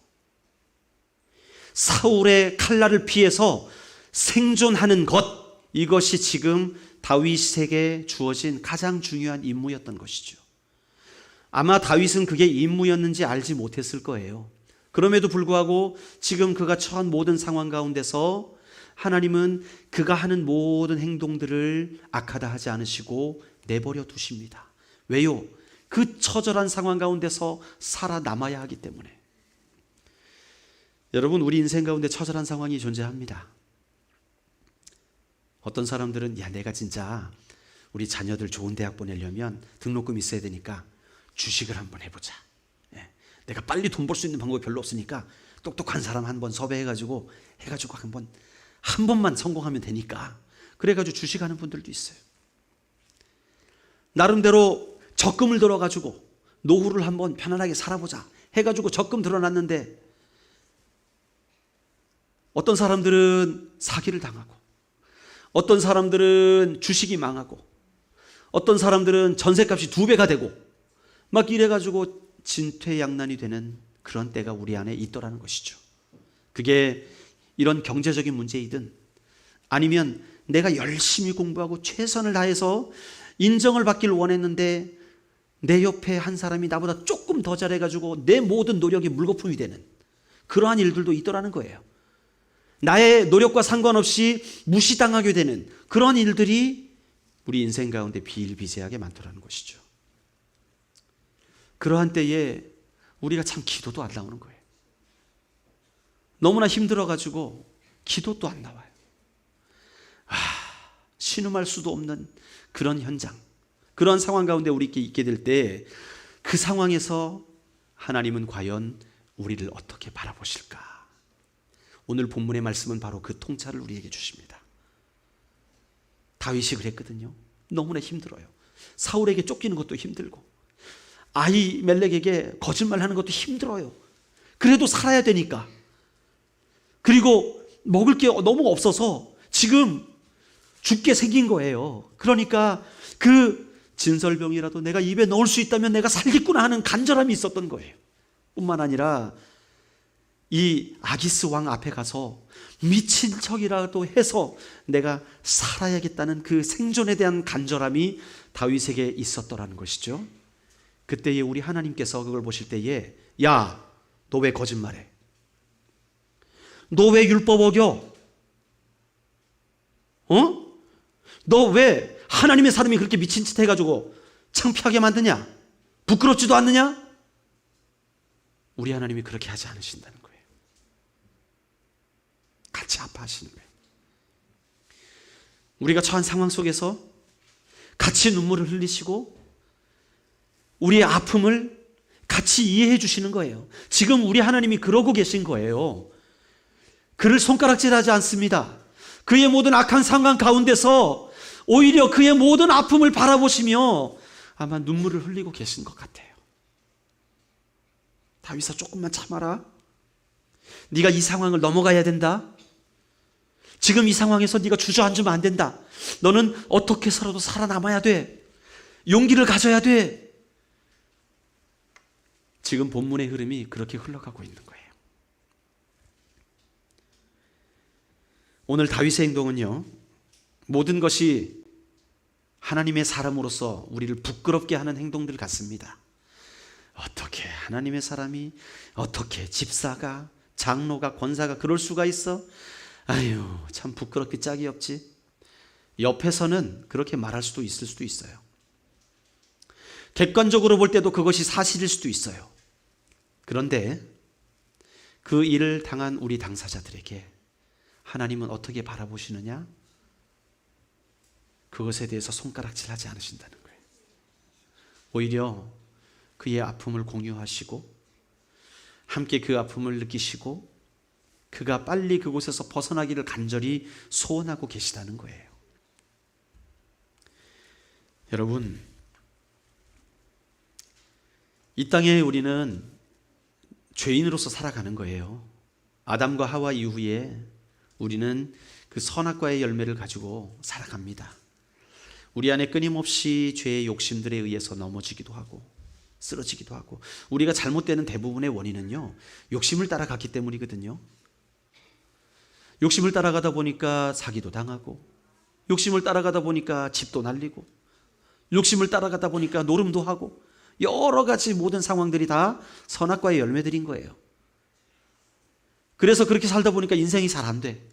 사울의 칼날을 피해서 생존하는 것, 이것이 지금 다윗에게 주어진 가장 중요한 임무였던 것이죠. 아마 다윗은 그게 임무였는지 알지 못했을 거예요. 그럼에도 불구하고 지금 그가 처한 모든 상황 가운데서 하나님은 그가 하는 모든 행동들을 악하다 하지 않으시고 내버려 두십니다. 왜요? 그 처절한 상황 가운데서 살아남아야 하기 때문에. 여러분, 우리 인생 가운데 처절한 상황이 존재합니다. 어떤 사람들은 내가 진짜 우리 자녀들 좋은 대학 보내려면 등록금 있어야 되니까 주식을 한번 해보자. 내가 빨리 돈 벌 수 있는 방법이 별로 없으니까 똑똑한 사람 한번 섭외해가지고 한 번만 성공하면 되니까 그래가지고 주식하는 분들도 있어요. 나름대로 적금을 들어가지고 노후를 한번 편안하게 살아보자 해가지고 적금 들어놨는데 어떤 사람들은 사기를 당하고, 어떤 사람들은 주식이 망하고, 어떤 사람들은 전셋값이 2배가 되고 막 이래가지고 진퇴양난이 되는 그런 때가 우리 안에 있더라는 것이죠. 그게 이런 경제적인 문제이든 아니면 내가 열심히 공부하고 최선을 다해서 인정을 받기를 원했는데 내 옆에 한 사람이 나보다 조금 더 잘해가지고 내 모든 노력이 물거품이 되는 그러한 일들도 있더라는 거예요. 나의 노력과 상관없이 무시당하게 되는 그런 일들이 우리 인생 가운데 비일비재하게 많더라는 것이죠. 그러한 때에 우리가 참 기도도 안 나오는 거예요. 너무나 힘들어가지고 기도도 안 나와요. 신음할 수도 없는 그런 현장, 그런 상황 가운데 우리 있게 될 때 그 상황에서 하나님은 과연 우리를 어떻게 바라보실까? 오늘 본문의 말씀은 바로 그 통찰을 우리에게 주십니다. 다윗이 그랬거든요. 너무나 힘들어요. 사울에게 쫓기는 것도 힘들고 아히멜렉에게 거짓말하는 것도 힘들어요. 그래도 살아야 되니까. 그리고 먹을 게 너무 없어서 지금 죽게 생긴 거예요. 그러니까 그 진설병이라도 내가 입에 넣을 수 있다면 내가 살겠구나 하는 간절함이 있었던 거예요. 뿐만 아니라 이 아기스 왕 앞에 가서 미친 척이라도 해서 내가 살아야겠다는 그 생존에 대한 간절함이 다윗에게 있었더라는 것이죠. 그때에 우리 하나님께서 그걸 보실 때에 야, 너 왜 거짓말해? 너 왜 율법 어겨? 너 왜 하나님의 사람이 그렇게 미친 짓 해가지고 창피하게 만드냐? 부끄럽지도 않느냐? 우리 하나님이 그렇게 하지 않으신다는 거예요. 같이 아파하시는 거예요. 우리가 처한 상황 속에서 같이 눈물을 흘리시고 우리의 아픔을 같이 이해해 주시는 거예요. 지금 우리 하나님이 그러고 계신 거예요. 그를 손가락질하지 않습니다. 그의 모든 악한 상황 가운데서 오히려 그의 모든 아픔을 바라보시며 아마 눈물을 흘리고 계신 것 같아요. 다윗아, 조금만 참아라. 네가 이 상황을 넘어가야 된다. 지금 이 상황에서 네가 주저앉으면 안 된다. 너는 어떻게 살아도 살아남아야 돼. 용기를 가져야 돼. 지금 본문의 흐름이 그렇게 흘러가고 있는 거예요. 오늘 다윗의 행동은요, 모든 것이 하나님의 사람으로서 우리를 부끄럽게 하는 행동들 같습니다. 어떻게 하나님의 사람이, 어떻게 집사가, 장로가, 권사가 그럴 수가 있어? 아유, 참 부끄럽기 짝이 없지. 옆에서는 그렇게 말할 수도 있을 수도 있어요. 객관적으로 볼 때도 그것이 사실일 수도 있어요. 그런데 그 일을 당한 우리 당사자들에게 하나님은 어떻게 바라보시느냐? 그것에 대해서 손가락질하지 않으신다는 거예요. 오히려 그의 아픔을 공유하시고 함께 그 아픔을 느끼시고 그가 빨리 그곳에서 벗어나기를 간절히 소원하고 계시다는 거예요. 여러분, 이 땅에 우리는 죄인으로서 살아가는 거예요. 아담과 하와 이후에 우리는 그 선악과의 열매를 가지고 살아갑니다. 우리 안에 끊임없이 죄의 욕심들에 의해서 넘어지기도 하고 쓰러지기도 하고, 우리가 잘못되는 대부분의 원인은요, 욕심을 따라갔기 때문이거든요. 욕심을 따라가다 보니까 사기도 당하고, 욕심을 따라가다 보니까 집도 날리고, 욕심을 따라가다 보니까 노름도 하고, 여러 가지 모든 상황들이 다 선악과의 열매들인 거예요. 그래서 그렇게 살다 보니까 인생이 잘 안 돼.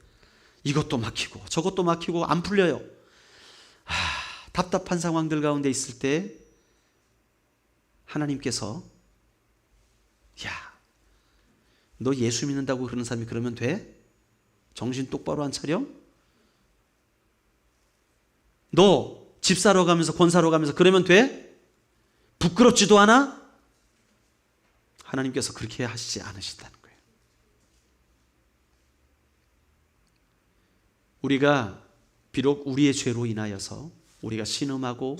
이것도 막히고 저것도 막히고 안 풀려요. 답답한 상황들 가운데 있을 때 하나님께서 야, 너 예수 믿는다고 그러는 사람이 그러면 돼? 정신 똑바로 안 차려? 너 집사러 가면서 권사러 가면서 그러면 돼? 부끄럽지도 않아? 하나님께서 그렇게 하시지 않으신다는 거예요. 우리가 비록 우리의 죄로 인하여서 우리가 신음하고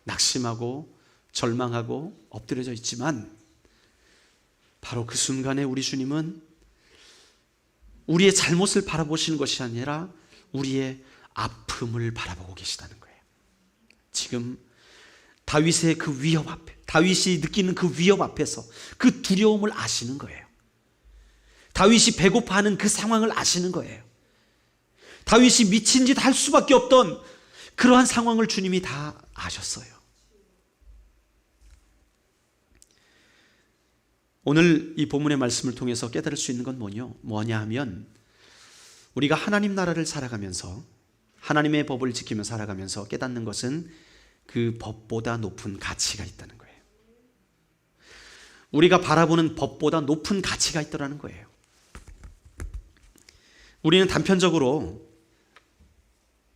낙심하고 절망하고 엎드려져 있지만, 바로 그 순간에 우리 주님은 우리의 잘못을 바라보시는 것이 아니라 우리의 아픔을 바라보고 계시다는 거예요. 지금 다윗의 그 위협 앞에, 다윗이 느끼는 그 위협 앞에서 그 두려움을 아시는 거예요. 다윗이 배고파하는 그 상황을 아시는 거예요. 다윗이 미친 짓 할 수밖에 없던 그러한 상황을 주님이 다 아셨어요. 오늘 이 본문의 말씀을 통해서 깨달을 수 있는 건 뭐냐 하면 우리가 하나님 나라를 살아가면서 하나님의 법을 지키며 살아가면서 깨닫는 것은 그 법보다 높은 가치가 있다는 거예요. 우리가 바라보는 법보다 높은 가치가 있더라는 거예요. 우리는 단편적으로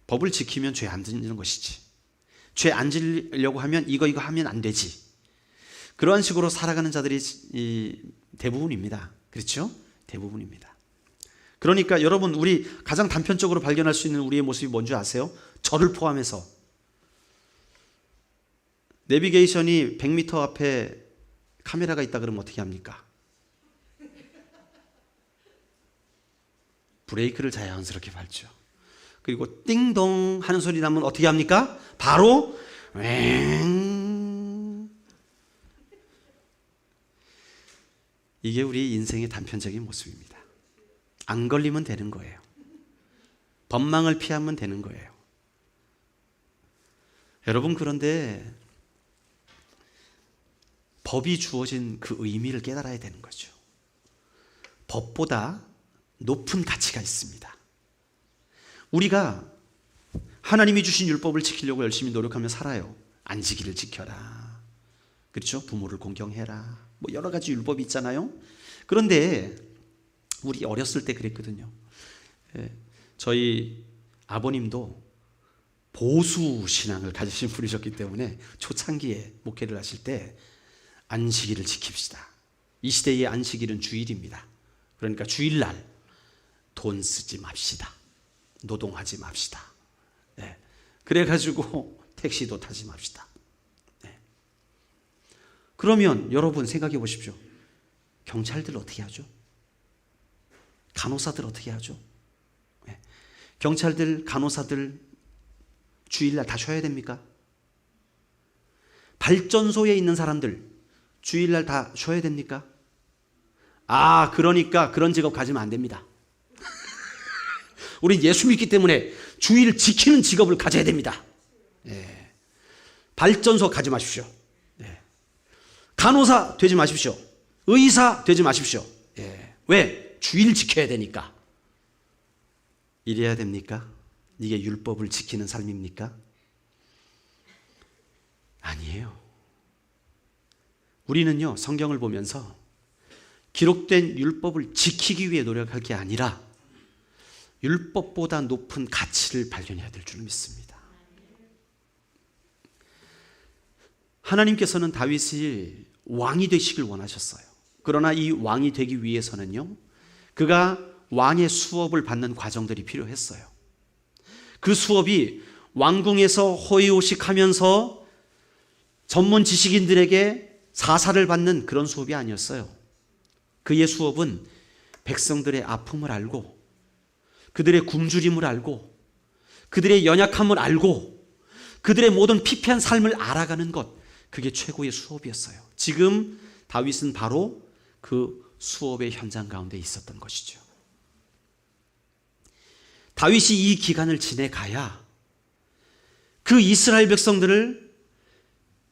법을 지키면 죄 안 짓는 것이지, 죄 안 지려고 하면 이거 하면 안 되지, 그러한 식으로 살아가는 자들이 대부분입니다. 그렇죠? 대부분입니다. 그러니까 여러분, 우리 가장 단편적으로 발견할 수 있는 우리의 모습이 뭔지 아세요? 저를 포함해서 내비게이션이 100m 앞에 카메라가 있다 그러면 어떻게 합니까? 브레이크를 자연스럽게 밟죠. 그리고 띵동 하는 소리 나면 어떻게 합니까? 바로 왱. 이게 우리 인생의 단편적인 모습입니다. 안 걸리면 되는 거예요. 법망을 피하면 되는 거예요. 여러분, 그런데 법이 주어진 그 의미를 깨달아야 되는 거죠. 법보다 높은 가치가 있습니다. 우리가 하나님이 주신 율법을 지키려고 열심히 노력하며 살아요. 안식일을 지켜라, 그렇죠? 부모를 공경해라, 뭐 여러 가지 율법이 있잖아요. 그런데 우리 어렸을 때 그랬거든요. 저희 아버님도 보수 신앙을 가지신 분이셨기 때문에 초창기에 목회를 하실 때 안식일을 지킵시다. 이 시대의 안식일은 주일입니다. 그러니까 주일날 돈 쓰지 맙시다. 노동하지 맙시다. 네. 그래가지고 택시도 타지 맙시다. 네. 그러면 여러분 생각해 보십시오. 경찰들 어떻게 하죠? 간호사들 어떻게 하죠? 네. 경찰들, 간호사들 주일날 다 쉬어야 됩니까? 발전소에 있는 사람들 주일날 다 쉬어야 됩니까? 그러니까 그런 직업 가지면 안 됩니다. 우리 예수 믿기 때문에 주일 지키는 직업을 가져야 됩니다. 예. 발전소 가지 마십시오. 예. 간호사 되지 마십시오. 의사 되지 마십시오. 예. 왜? 주일 지켜야 되니까. 이래야 됩니까? 이게 율법을 지키는 삶입니까? 아니에요. 우리는요, 성경을 보면서 기록된 율법을 지키기 위해 노력할 게 아니라 율법보다 높은 가치를 발견해야 될 줄 믿습니다. 하나님께서는 다윗이 왕이 되시길 원하셨어요. 그러나 이 왕이 되기 위해서는요, 그가 왕의 수업을 받는 과정들이 필요했어요. 그 수업이 왕궁에서 호의호식하면서 전문 지식인들에게 사사를 받는 그런 수업이 아니었어요. 그의 수업은 백성들의 아픔을 알고, 그들의 굶주림을 알고, 그들의 연약함을 알고, 그들의 모든 피폐한 삶을 알아가는 것, 그게 최고의 수업이었어요. 지금 다윗은 바로 그 수업의 현장 가운데 있었던 것이죠. 다윗이 이 기간을 지내가야 그 이스라엘 백성들을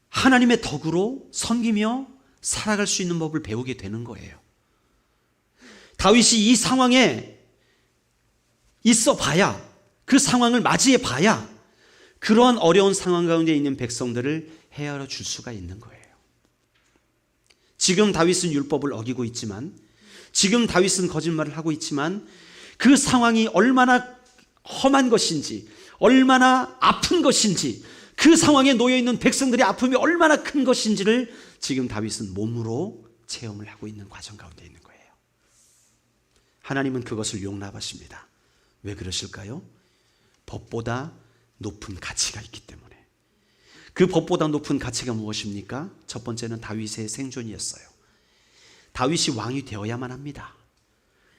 하나님의 덕으로 섬기며 살아갈 수 있는 법을 배우게 되는 거예요. 다윗이 이 상황에 있어 봐야, 그 상황을 맞이해 봐야 그러한 어려운 상황 가운데 있는 백성들을 헤아려 줄 수가 있는 거예요. 지금 다윗은 율법을 어기고 있지만, 지금 다윗은 거짓말을 하고 있지만, 그 상황이 얼마나 험한 것인지, 얼마나 아픈 것인지, 그 상황에 놓여있는 백성들의 아픔이 얼마나 큰 것인지를 지금 다윗은 몸으로 체험을 하고 있는 과정 가운데 있는 거예요. 하나님은 그것을 용납하십니다. 왜 그러실까요? 법보다 높은 가치가 있기 때문에. 그 법보다 높은 가치가 무엇입니까? 첫 번째는 다윗의 생존이었어요. 다윗이 왕이 되어야만 합니다.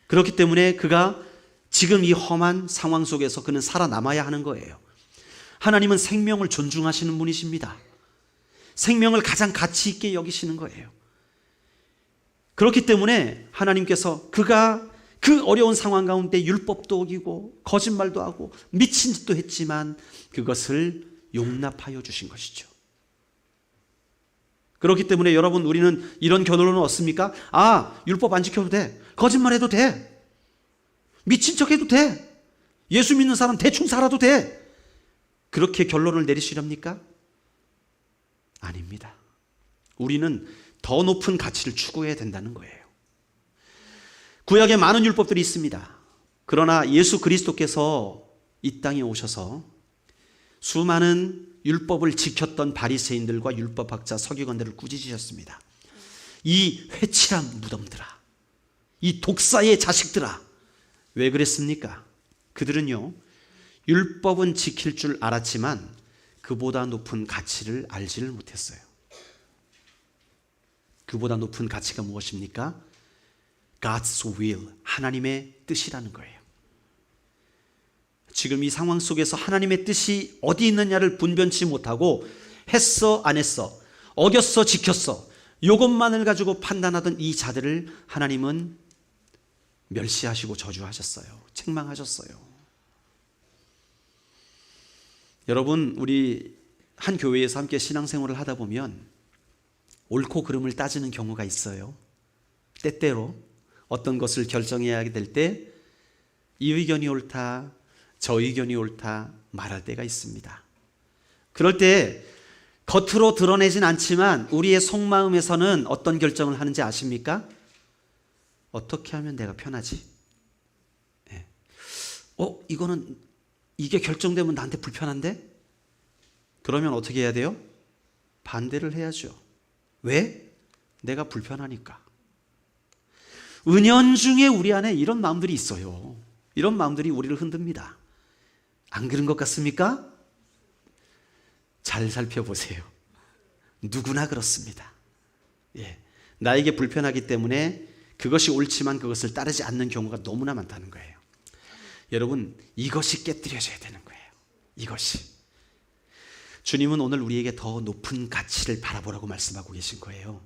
그렇기 때문에 그가 지금 이 험한 상황 속에서 그는 살아남아야 하는 거예요. 하나님은 생명을 존중하시는 분이십니다. 생명을 가장 가치 있게 여기시는 거예요. 그렇기 때문에 하나님께서 그가 그 어려운 상황 가운데 율법도 어기고 거짓말도 하고 미친 짓도 했지만 그것을 용납하여 주신 것이죠. 그렇기 때문에 여러분, 우리는 이런 결론은 얻습니까? 율법 안 지켜도 돼. 거짓말해도 돼. 미친 척해도 돼. 예수 믿는 사람 대충 살아도 돼. 그렇게 결론을 내리시렵니까? 아닙니다. 우리는 더 높은 가치를 추구해야 된다는 거예요. 구약에 많은 율법들이 있습니다. 그러나 예수 그리스도께서 이 땅에 오셔서 수많은 율법을 지켰던 바리새인들과 율법학자 서기관들을 꾸짖으셨습니다. 이 회칠한 무덤들아, 이 독사의 자식들아. 왜 그랬습니까? 그들은요, 율법은 지킬 줄 알았지만 그보다 높은 가치를 알지를 못했어요. 그보다 높은 가치가 무엇입니까? God's will, 하나님의 뜻이라는 거예요. 지금 이 상황 속에서 하나님의 뜻이 어디 있느냐를 분변치 못하고 했어 안 했어, 어겼어 지켰어, 이것만을 가지고 판단하던 이 자들을 하나님은 멸시하시고 저주하셨어요. 책망하셨어요. 여러분, 우리 한 교회에서 함께 신앙생활을 하다 보면 옳고 그름을 따지는 경우가 있어요. 때때로 어떤 것을 결정해야 하게 될 때 이 의견이 옳다, 저 의견이 옳다 말할 때가 있습니다. 그럴 때 겉으로 드러내진 않지만 우리의 속마음에서는 어떤 결정을 하는지 아십니까? 어떻게 하면 내가 편하지? 네. 이게 결정되면 나한테 불편한데? 그러면 어떻게 해야 돼요? 반대를 해야죠. 왜? 내가 불편하니까. 은연중에 우리 안에 이런 마음들이 있어요. 이런 마음들이 우리를 흔듭니다. 안 그런 것 같습니까? 잘 살펴보세요. 누구나 그렇습니다. 나에게 불편하기 때문에 그것이 옳지만 그것을 따르지 않는 경우가 너무나 많다는 거예요. 여러분, 이것이 깨뜨려져야 되는 거예요. 이것이. 주님은 오늘 우리에게 더 높은 가치를 바라보라고 말씀하고 계신 거예요.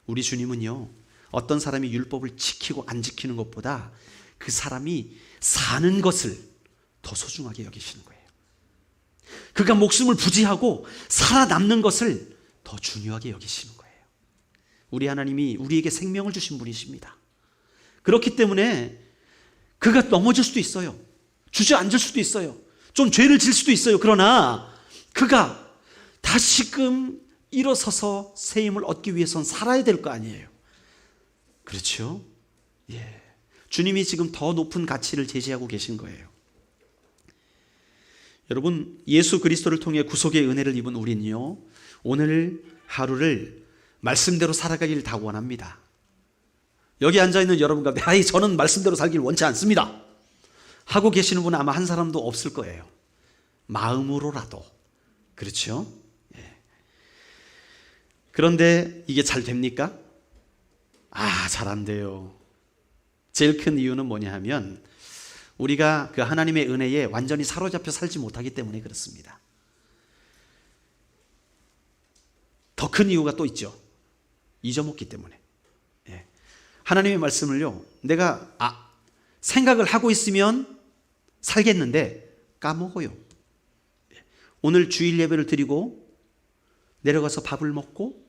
우리 주님은요, 어떤 사람이 율법을 지키고 안 지키는 것보다 그 사람이 사는 것을 더 소중하게 여기시는 거예요. 그가 목숨을 부지하고 살아남는 것을 더 중요하게 여기시는 거예요. 우리 하나님이 우리에게 생명을 주신 분이십니다. 그렇기 때문에 그가 넘어질 수도 있어요. 주저앉을 수도 있어요. 좀 죄를 질 수도 있어요. 그러나 그가 다시금 일어서서 새 힘을 얻기 위해선 살아야 될 거 아니에요. 그렇죠? 주님이 지금 더 높은 가치를 제시하고 계신 거예요. 여러분, 예수 그리스도를 통해 구속의 은혜를 입은 우리는요, 오늘 하루를 말씀대로 살아가길 다 원합니다. 여기 앉아있는 여러분 가운데 저는 말씀대로 살길 원치 않습니다 하고 계시는 분은 아마 한 사람도 없을 거예요. 마음으로라도. 그렇죠? 그런데 이게 잘 됩니까? 잘 안 돼요. 제일 큰 이유는 뭐냐 하면 우리가 그 하나님의 은혜에 완전히 사로잡혀 살지 못하기 때문에 그렇습니다. 더 큰 이유가 또 있죠. 잊어먹기 때문에. 하나님의 말씀을요, 내가 생각을 하고 있으면 살겠는데 까먹어요. 오늘 주일 예배를 드리고 내려가서 밥을 먹고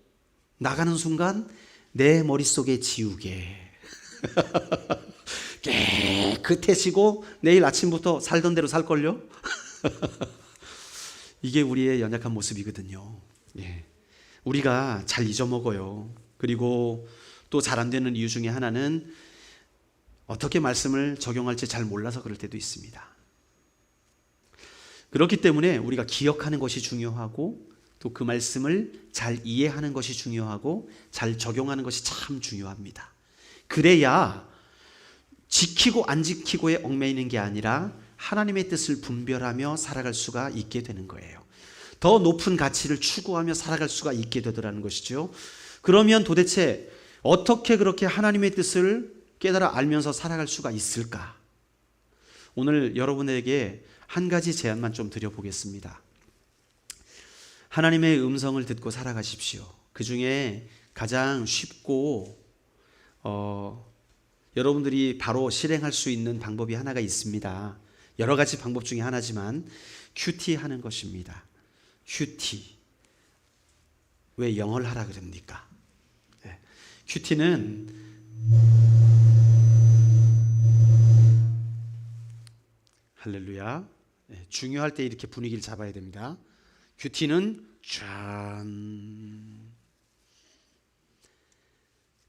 나가는 순간 내 머릿속에 지우개 깨끗해지고 내일 아침부터 살던 대로 살걸요? 이게 우리의 연약한 모습이거든요. 우리가 잘 잊어먹어요. 그리고 또 잘 안 되는 이유 중에 하나는 어떻게 말씀을 적용할지 잘 몰라서 그럴 때도 있습니다. 그렇기 때문에 우리가 기억하는 것이 중요하고 또 그 말씀을 잘 이해하는 것이 중요하고 잘 적용하는 것이 참 중요합니다. 그래야 지키고 안 지키고에 얽매이는 게 아니라 하나님의 뜻을 분별하며 살아갈 수가 있게 되는 거예요. 더 높은 가치를 추구하며 살아갈 수가 있게 되더라는 것이죠. 그러면 도대체 어떻게 그렇게 하나님의 뜻을 깨달아 알면서 살아갈 수가 있을까? 오늘 여러분에게 한 가지 제안만 좀 드려보겠습니다. 하나님의 음성을 듣고 살아가십시오. 그 중에 가장 쉽고 여러분들이 바로 실행할 수 있는 방법이 하나가 있습니다. 여러 가지 방법 중에 하나지만 큐티 하는 것입니다. 큐티. 왜 영어를 하라 그럽니까? 예. 큐티는 할렐루야. 예. 중요할 때 이렇게 분위기를 잡아야 됩니다. 큐티는 짠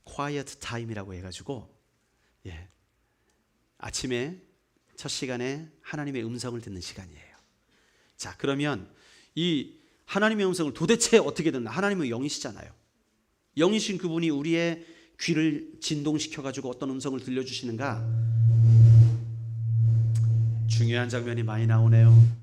quiet time이라고 해가지고 예. 아침에 첫 시간에 하나님의 음성을 듣는 시간이에요. 자, 그러면 이 하나님의 음성을 도대체 어떻게 듣나? 하나님은 영이시잖아요. 영이신 그분이 우리의 귀를 진동시켜가지고 어떤 음성을 들려주시는가? 중요한 장면이 많이 나오네요.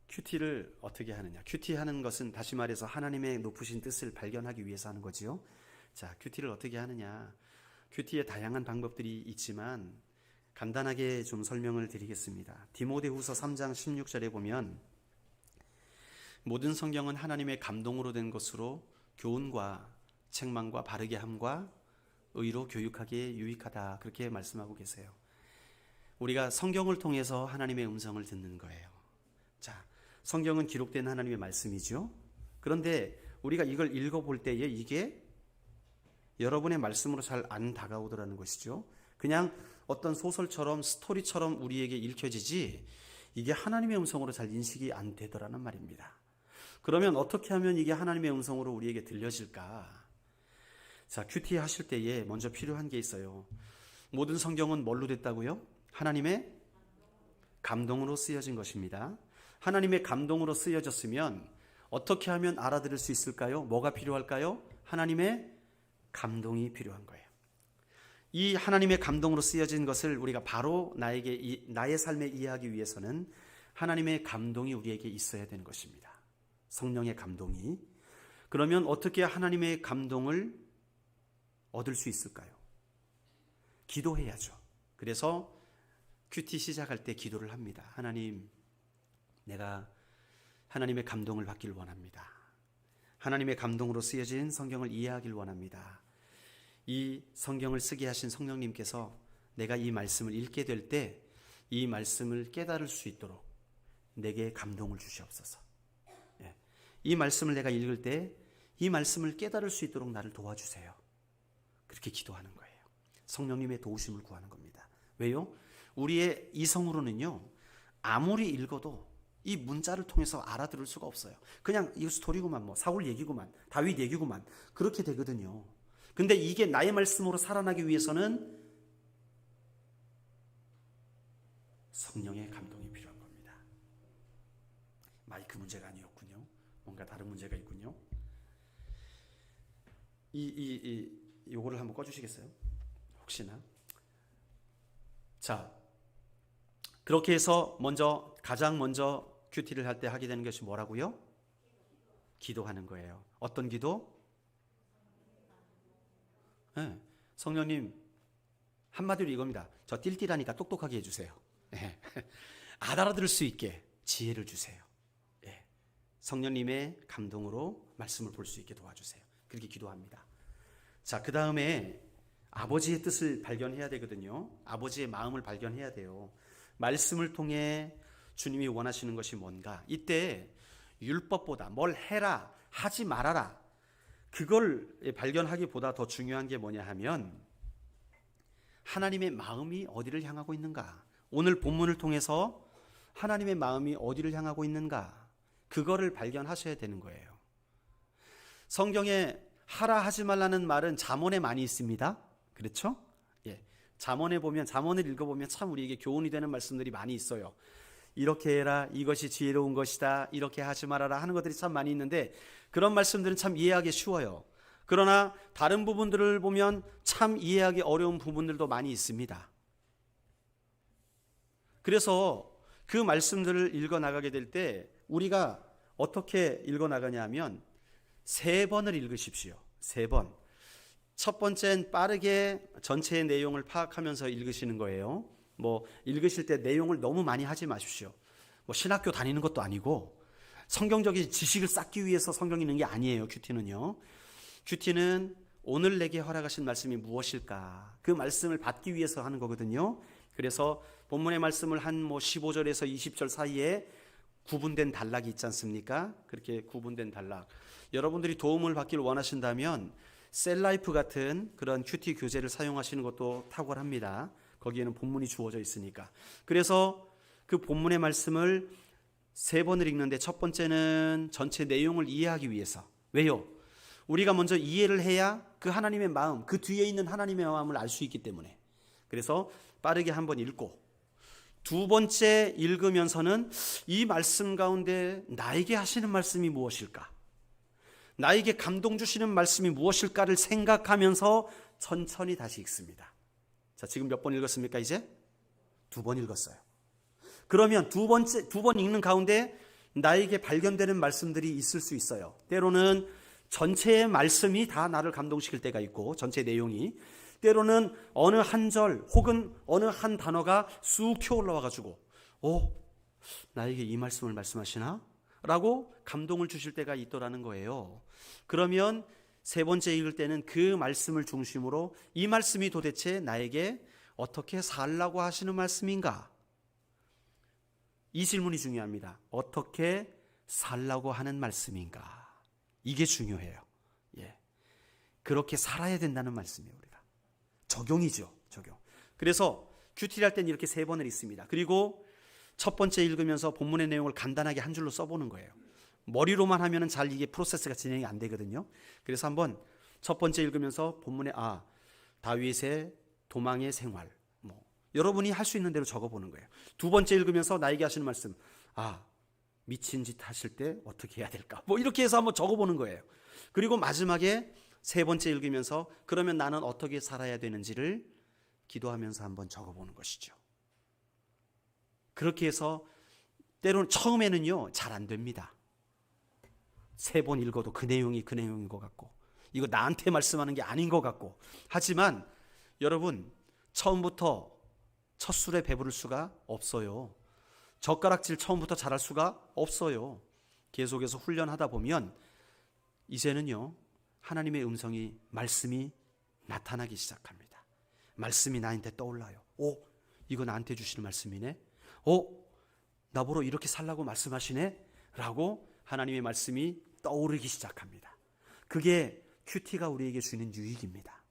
큐티를 어떻게 하느냐? 큐티 하는 것은 다시 말해서 하나님의 높으신 뜻을 발견하기 위해서 하는 거지요. 자, 큐티를 어떻게 하느냐? 큐티의 다양한 방법들이 있지만 간단하게 좀 설명을 드리겠습니다. 디모데후서 3장 16절에 보면 모든 성경은 하나님의 감동으로 된 것으로 교훈과 책망과 바르게 함과 의로 교육하기에 유익하다, 그렇게 말씀하고 계세요. 우리가 성경을 통해서 하나님의 음성을 듣는 거예요. 자, 성경은 기록된 하나님의 말씀이죠. 그런데 우리가 이걸 읽어볼 때에 이게 여러분의 말씀으로 잘 안 다가오더라는 것이죠. 그냥 어떤 소설처럼 스토리처럼 우리에게 읽혀지지 이게 하나님의 음성으로 잘 인식이 안 되더라는 말입니다. 그러면 어떻게 하면 이게 하나님의 음성으로 우리에게 들려질까? 자, 큐티 하실 때에 먼저 필요한 게 있어요. 모든 성경은 뭘로 됐다고요? 하나님의 감동으로 쓰여진 것입니다. 하나님의 감동으로 쓰여졌으면 어떻게 하면 알아들을 수 있을까요? 뭐가 필요할까요? 하나님의 감동이 필요한 거예요. 이 하나님의 감동으로 쓰여진 것을 우리가 바로 나의 삶에 이해하기 위해서는 하나님의 감동이 우리에게 있어야 되는 것입니다. 성령의 감동이. 그러면 어떻게 하나님의 감동을 얻을 수 있을까요? 기도해야죠. 그래서 큐티 시작할 때 기도를 합니다. 하나님, 내가 하나님의 감동을 받기를 원합니다. 하나님의 감동으로 쓰여진 성경을 이해하기를 원합니다. 이 성경을 쓰게 하신 성령님께서 내가 이 말씀을 읽게 될 때 이 말씀을 깨달을 수 있도록 내게 감동을 주시옵소서. 이 말씀을 내가 읽을 때 이 말씀을 깨달을 수 있도록 나를 도와주세요. 그렇게 기도하는 거예요. 성령님의 도우심을 구하는 겁니다. 왜요? 우리의 이성으로는요, 아무리 읽어도 이 문자를 통해서 알아들을 수가 없어요. 그냥 이 스토리구만, 뭐 사울 얘기구만, 다윗 얘기구만, 그렇게 되거든요. 근데 이게 나의 말씀으로 살아나기 위해서는 성령의 감동이 필요한 겁니다. 마이크 문제가 아니었군요. 뭔가 다른 문제가 있군요. 요거를 한번 꺼주시겠어요? 혹시나. 자, 그렇게 해서 가장 먼저 큐티를 할 때 하게 되는 것이 뭐라고요? 기도하는 거예요. 어떤 기도? 네, 성령님, 한마디로 이겁니다. 저 띨띨하니까 똑똑하게 해주세요. 네. 알아들을 수 있게 지혜를 주세요. 네. 성령님의 감동으로 말씀을 볼 수 있게 도와주세요. 그렇게 기도합니다. 자, 그 다음에 아버지의 뜻을 발견해야 되거든요. 아버지의 마음을 발견해야 돼요. 말씀을 통해 주님이 원하시는 것이 뭔가. 이때 율법보다 뭘 해라, 하지 말아라, 그걸 발견하기보다 더 중요한 게 뭐냐 하면 하나님의 마음이 어디를 향하고 있는가. 오늘 본문을 통해서 하나님의 마음이 어디를 향하고 있는가, 그거를 발견하셔야 되는 거예요. 성경에 하라 하지 말라는 말은 잠언에 많이 있습니다. 그렇죠? 예. 잠언을 읽어보면 참 우리에게 교훈이 되는 말씀들이 많이 있어요. 이렇게 해라, 이것이 지혜로운 것이다, 이렇게 하지 말아라 하는 것들이 참 많이 있는데 그런 말씀들은 참 이해하기 쉬워요. 그러나 다른 부분들을 보면 참 이해하기 어려운 부분들도 많이 있습니다. 그래서 그 말씀들을 읽어나가게 될 때 우리가 어떻게 읽어나가냐 하면 3번을 읽으십시오. 3번. 첫 번째는 빠르게 전체의 내용을 파악하면서 읽으시는 거예요. 읽으실 때 내용을 너무 많이 하지 마십시오. 신학교 다니는 것도 아니고 성경적인 지식을 쌓기 위해서 성경 읽는 게 아니에요. 큐티는요. 큐티는 오늘 내게 허락하신 말씀이 무엇일까? 그 말씀을 받기 위해서 하는 거거든요. 그래서 본문의 말씀을 한 15절에서 20절 사이에 구분된 단락이 있지 않습니까? 그렇게 구분된 단락. 여러분들이 도움을 받기를 원하신다면 셀라이프 같은 그런 큐티 교재를 사용하시는 것도 탁월합니다. 거기에는 본문이 주어져 있으니까. 그래서 그 본문의 말씀을 3번을 읽는데 첫 번째는 전체 내용을 이해하기 위해서. 왜요? 우리가 먼저 이해를 해야 그 하나님의 마음, 그 뒤에 있는 하나님의 마음을 알 수 있기 때문에. 그래서 빠르게 한번 읽고, 두 번째 읽으면서는 이 말씀 가운데 나에게 하시는 말씀이 무엇일까? 나에게 감동 주시는 말씀이 무엇일까를 생각하면서 천천히 다시 읽습니다. 자, 지금 몇 번 읽었습니까? 이제 2번 읽었어요. 그러면 두 번 읽는 가운데 나에게 발견되는 말씀들이 있을 수 있어요. 때로는 전체의 말씀이 다 나를 감동시킬 때가 있고, 전체 내용이. 때로는 어느 한 절 혹은 어느 한 단어가 쑥 튀어 올라와가지고 나에게 이 말씀을 말씀하시나? 라고 감동을 주실 때가 있더라는 거예요. 그러면 3번째 읽을 때는 그 말씀을 중심으로 이 말씀이 도대체 나에게 어떻게 살라고 하시는 말씀인가? 이 질문이 중요합니다. 어떻게 살라고 하는 말씀인가? 이게 중요해요. 그렇게 살아야 된다는 말씀이에요. 우리가 적용이죠. 적용. 그래서 큐티를 할 때는 이렇게 3번을 읽습니다. 그리고 첫 번째 읽으면서 본문의 내용을 간단하게 한 줄로 써보는 거예요. 머리로만 하면은 잘 이게 프로세스가 진행이 안 되거든요. 그래서 한번 첫 번째 읽으면서 본문에 다윗의 도망의 생활, 여러분이 할 수 있는 대로 적어보는 거예요. 두 번째 읽으면서 나에게 하시는 말씀, 미친 짓 하실 때 어떻게 해야 될까? 이렇게 해서 한번 적어보는 거예요. 그리고 마지막에 3번째 읽으면서 그러면 나는 어떻게 살아야 되는지를 기도하면서 한번 적어보는 것이죠. 그렇게 해서 때로는 처음에는요 잘 안 됩니다. 3번 읽어도 그 내용이 그 내용인 것 같고, 이거 나한테 말씀하는 게 아닌 것 같고, 하지만 여러분 처음부터 첫 술에 배부를 수가 없어요. 젓가락질 처음부터 잘할 수가 없어요. 계속해서 훈련하다 보면 이제는요 하나님의 음성이, 말씀이 나타나기 시작합니다. 말씀이 나한테 떠올라요. 이거 나한테 주시는 말씀이네. 나보러 이렇게 살라고 말씀하시네? 라고 하나님의 말씀이 떠오르기 시작합니다. 그게 큐티가 우리에게 주는 유익입니다.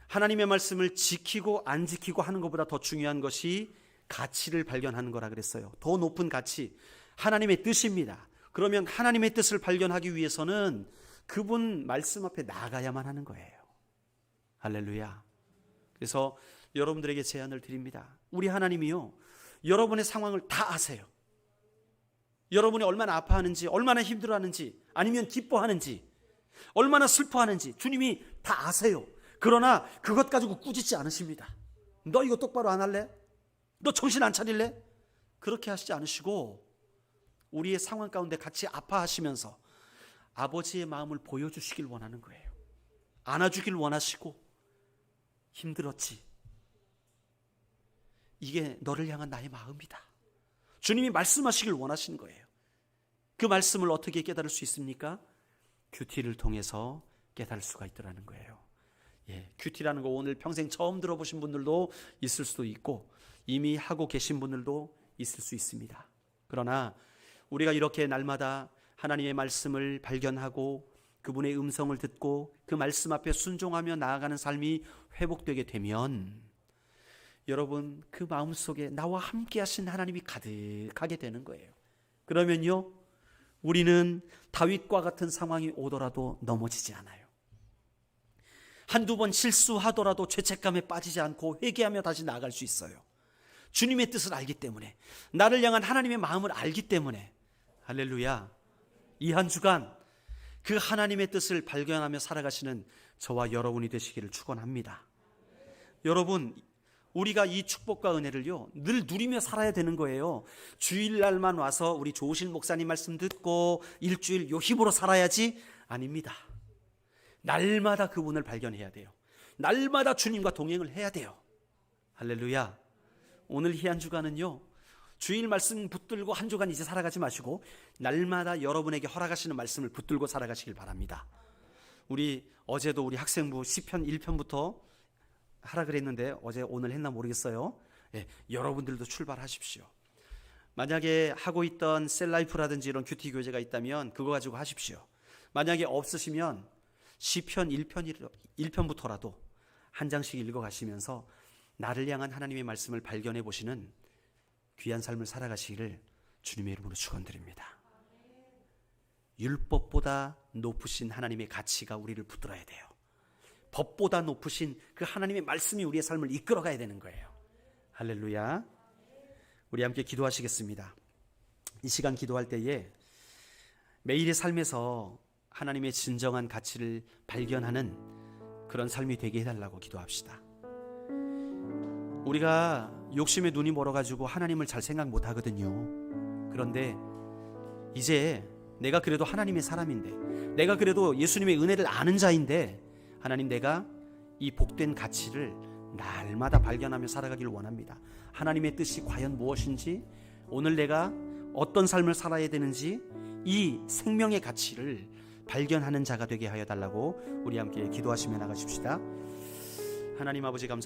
하나님의 말씀을 지키고 안 지키고 하는 것보다 더 중요한 것이 가치를 발견하는 거라 그랬어요. 더 높은 가치, 하나님의 뜻입니다. 그러면 하나님의 뜻을 발견하기 위해서는 그분 말씀 앞에 나가야만 하는 거예요. 할렐루야. 그래서 여러분들에게 제안을 드립니다. 우리 하나님이요 여러분의 상황을 다 아세요. 여러분이 얼마나 아파하는지, 얼마나 힘들어하는지, 아니면 기뻐하는지, 얼마나 슬퍼하는지 주님이 다 아세요. 그러나 그것 가지고 꾸짖지 않으십니다. 너 이거 똑바로 안 할래? 너 정신 안 차릴래? 그렇게 하시지 않으시고 우리의 상황 가운데 같이 아파하시면서 아버지의 마음을 보여주시길 원하는 거예요. 안아주길 원하시고, 힘들었지, 이게 너를 향한 나의 마음이다, 주님이 말씀하시길 원하시는 거예요. 그 말씀을 어떻게 깨달을 수 있습니까? 큐티를 통해서 깨달을 수가 있더라는 거예요. 큐티라는 거 오늘 평생 처음 들어보신 분들도 있을 수도 있고 이미 하고 계신 분들도 있을 수 있습니다. 그러나 우리가 이렇게 날마다 하나님의 말씀을 발견하고 그분의 음성을 듣고 그 말씀 앞에 순종하며 나아가는 삶이 회복되게 되면 여러분 그 마음속에 나와 함께 하신 하나님이 가득하게 되는 거예요. 그러면요 우리는 다윗과 같은 상황이 오더라도 넘어지지 않아요. 한두 번 실수하더라도 죄책감에 빠지지 않고 회개하며 다시 나아갈 수 있어요. 주님의 뜻을 알기 때문에, 나를 향한 하나님의 마음을 알기 때문에. 할렐루야. 이 한 주간 그 하나님의 뜻을 발견하며 살아가시는 저와 여러분이 되시기를 축원합니다. 여러분 우리가 이 축복과 은혜를요 늘 누리며 살아야 되는 거예요. 주일날만 와서 우리 조실 목사님 말씀 듣고 일주일 요 힘으로 살아야지? 아닙니다. 날마다 그분을 발견해야 돼요. 날마다 주님과 동행을 해야 돼요. 할렐루야. 오늘 이 한 주간은요, 주일 말씀 붙들고 한 주간 이제 살아가지 마시고 날마다 여러분에게 허락하시는 말씀을 붙들고 살아가시길 바랍니다. 어제도 우리 학생부 시편 1편부터 하라 그랬는데 어제 오늘 했나 모르겠어요. 여러분들도 출발하십시오. 만약에 하고 있던 셀라이프라든지 이런 큐티 교재가 있다면 그거 가지고 하십시오. 만약에 없으시면 시편 1편부터라도 한 장씩 읽어가시면서 나를 향한 하나님의 말씀을 발견해 보시는 귀한 삶을 살아가시기를 주님의 이름으로 축원드립니다. 율법보다 높으신 하나님의 가치가 우리를 붙들어야 돼요. 법보다 높으신 그 하나님의 말씀이 우리의 삶을 이끌어가야 되는 거예요. 할렐루야. 우리 함께 기도하시겠습니다. 이 시간 기도할 때에 매일의 삶에서 하나님의 진정한 가치를 발견하는 그런 삶이 되게 해달라고 기도합시다. 우리가 욕심에 눈이 멀어가지고 하나님을 잘 생각 못하거든요. 그런데 이제 내가 그래도 하나님의 사람인데, 내가 그래도 예수님의 은혜를 아는 자인데, 하나님, 내가 이 복된 가치를 날마다 발견하며 살아가기를 원합니다. 하나님의 뜻이 과연 무엇인지, 오늘 내가 어떤 삶을 살아야 되는지, 이 생명의 가치를 발견하는 자가 되게 하여 달라고 우리 함께 기도하시며 나가십시다. 하나님 아버지 감사합니다.